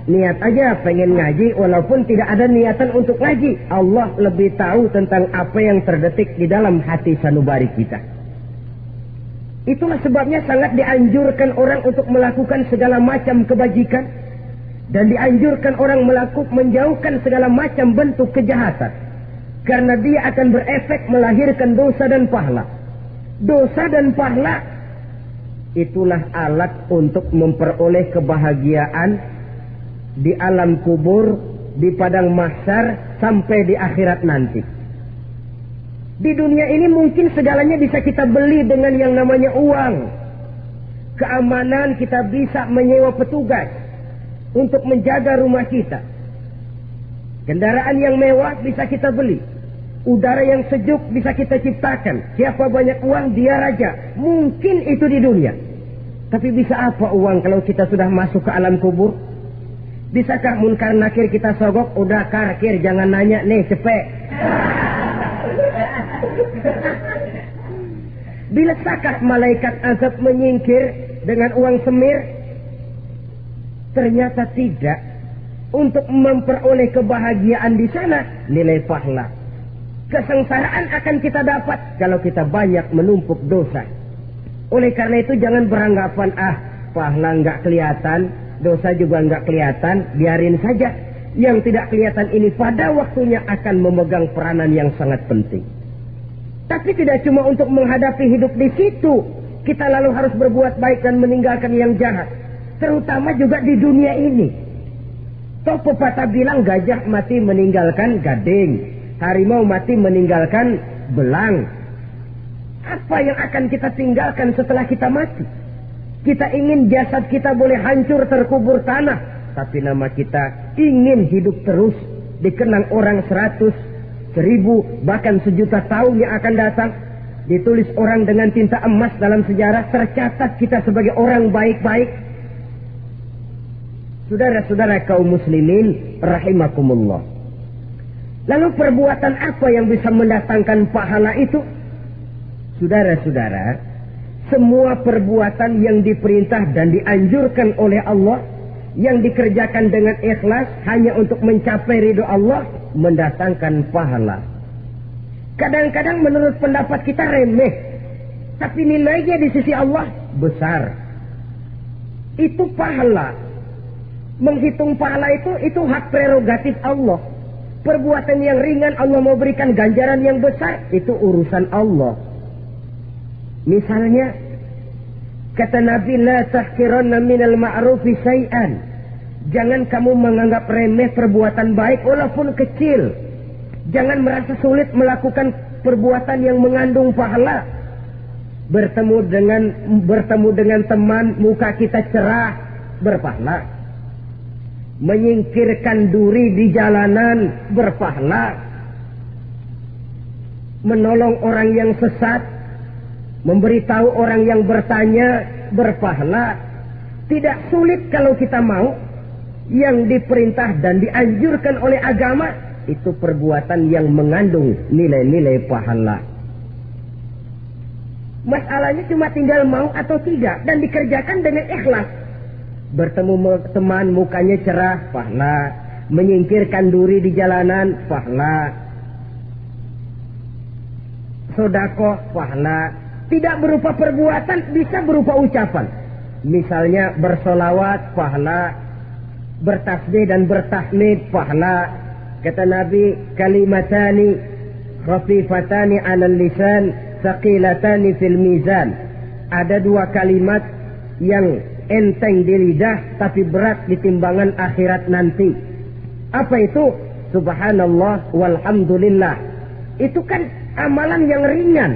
[SPEAKER 1] Niat aja pengen ngaji walaupun tidak ada niatan untuk ngaji. Allah lebih tahu tentang apa yang terdetik di dalam hati sanubari kita. Itulah sebabnya sangat dianjurkan orang untuk melakukan segala macam kebajikan, dan dianjurkan orang menjauhkan segala macam bentuk kejahatan, karena dia akan berefek melahirkan dosa dan pahala. Dosa dan pahala itulah alat untuk memperoleh kebahagiaan di alam kubur, di padang mahsyar, sampai di akhirat nanti. Di dunia ini mungkin segalanya bisa kita beli dengan yang namanya uang. Keamanan kita bisa menyewa petugas untuk menjaga rumah kita. Kendaraan yang mewah bisa kita beli. Udara yang sejuk bisa kita ciptakan. Siapa banyak uang, dia raja. Mungkin itu di dunia. Tapi bisa apa uang kalau kita sudah masuk ke alam kubur? Bisakah munkar nakir kita sogok? Udah karkir, jangan nanya nih, cepet. Bisakah malaikat azab menyingkir dengan uang semir? Ternyata tidak. Untuk memperoleh kebahagiaan di sana, nilai pahala. Kesengsaraan akan kita dapat kalau kita banyak menumpuk dosa. Oleh karena itu jangan beranggapan, pahala nggak kelihatan, dosa juga nggak kelihatan, biarin saja. Yang tidak kelihatan ini pada waktunya akan memegang peranan yang sangat penting. Tapi tidak cuma untuk menghadapi hidup di situ, kita lalu harus berbuat baik dan meninggalkan yang jahat. Terutama juga di dunia ini. Toh pepatah bilang gajah mati meninggalkan gading, harimau mati meninggalkan belang. Apa yang akan kita tinggalkan setelah kita mati? Kita ingin jasad kita boleh hancur terkubur tanah, tapi nama kita ingin hidup terus, dikenang orang 100, 1000, bahkan 1.000.000 tahun yang akan datang. Ditulis orang dengan tinta emas dalam sejarah, tercatat kita sebagai orang baik-baik. Saudara-saudara kaum muslimin rahimakumullah. Lalu perbuatan apa yang bisa mendatangkan pahala itu? Saudara-saudara, semua perbuatan yang diperintah dan dianjurkan oleh Allah, yang dikerjakan dengan ikhlas hanya untuk mencapai ridho Allah, mendatangkan pahala. Kadang-kadang menurut pendapat kita remeh, tapi nilainya di sisi Allah besar. Itu pahala. Menghitung pahala itu hak prerogatif Allah. Perbuatan yang ringan Allah mau berikan ganjaran yang besar, itu urusan Allah. Misalnya, kata Nabi, la tahkiranna minal ma'rufi syai'an. Jangan kamu menganggap remeh perbuatan baik walaupun kecil. Jangan merasa sulit melakukan perbuatan yang mengandung pahala. Bertemu dengan teman, muka kita cerah, berpahala. Menyingkirkan duri di jalanan, berpahala. Menolong orang yang sesat, memberitahu orang yang bertanya, berpahala. Tidak sulit kalau kita mau. Yang diperintah dan dianjurkan oleh agama, itu perbuatan yang mengandung nilai-nilai pahala. Masalahnya cuma tinggal mau atau tidak, dan dikerjakan dengan ikhlas. Bertemu teman, mukanya cerah, pahala. Menyingkirkan duri di jalanan, pahala. Sedekah, pahala. Tidak berupa perbuatan, bisa berupa ucapan. Misalnya bersolawat, pahala. Bertasbih dan bertahmid, pahala. Kata Nabi, kalimatani khafifatani 'alal lisan, thaqilatani fil mizan. Ada 2 kalimat yang enteng di lidah tapi berat di timbangan akhirat nanti. Apa itu? Subhanallah walhamdulillah. Itu kan amalan yang ringan.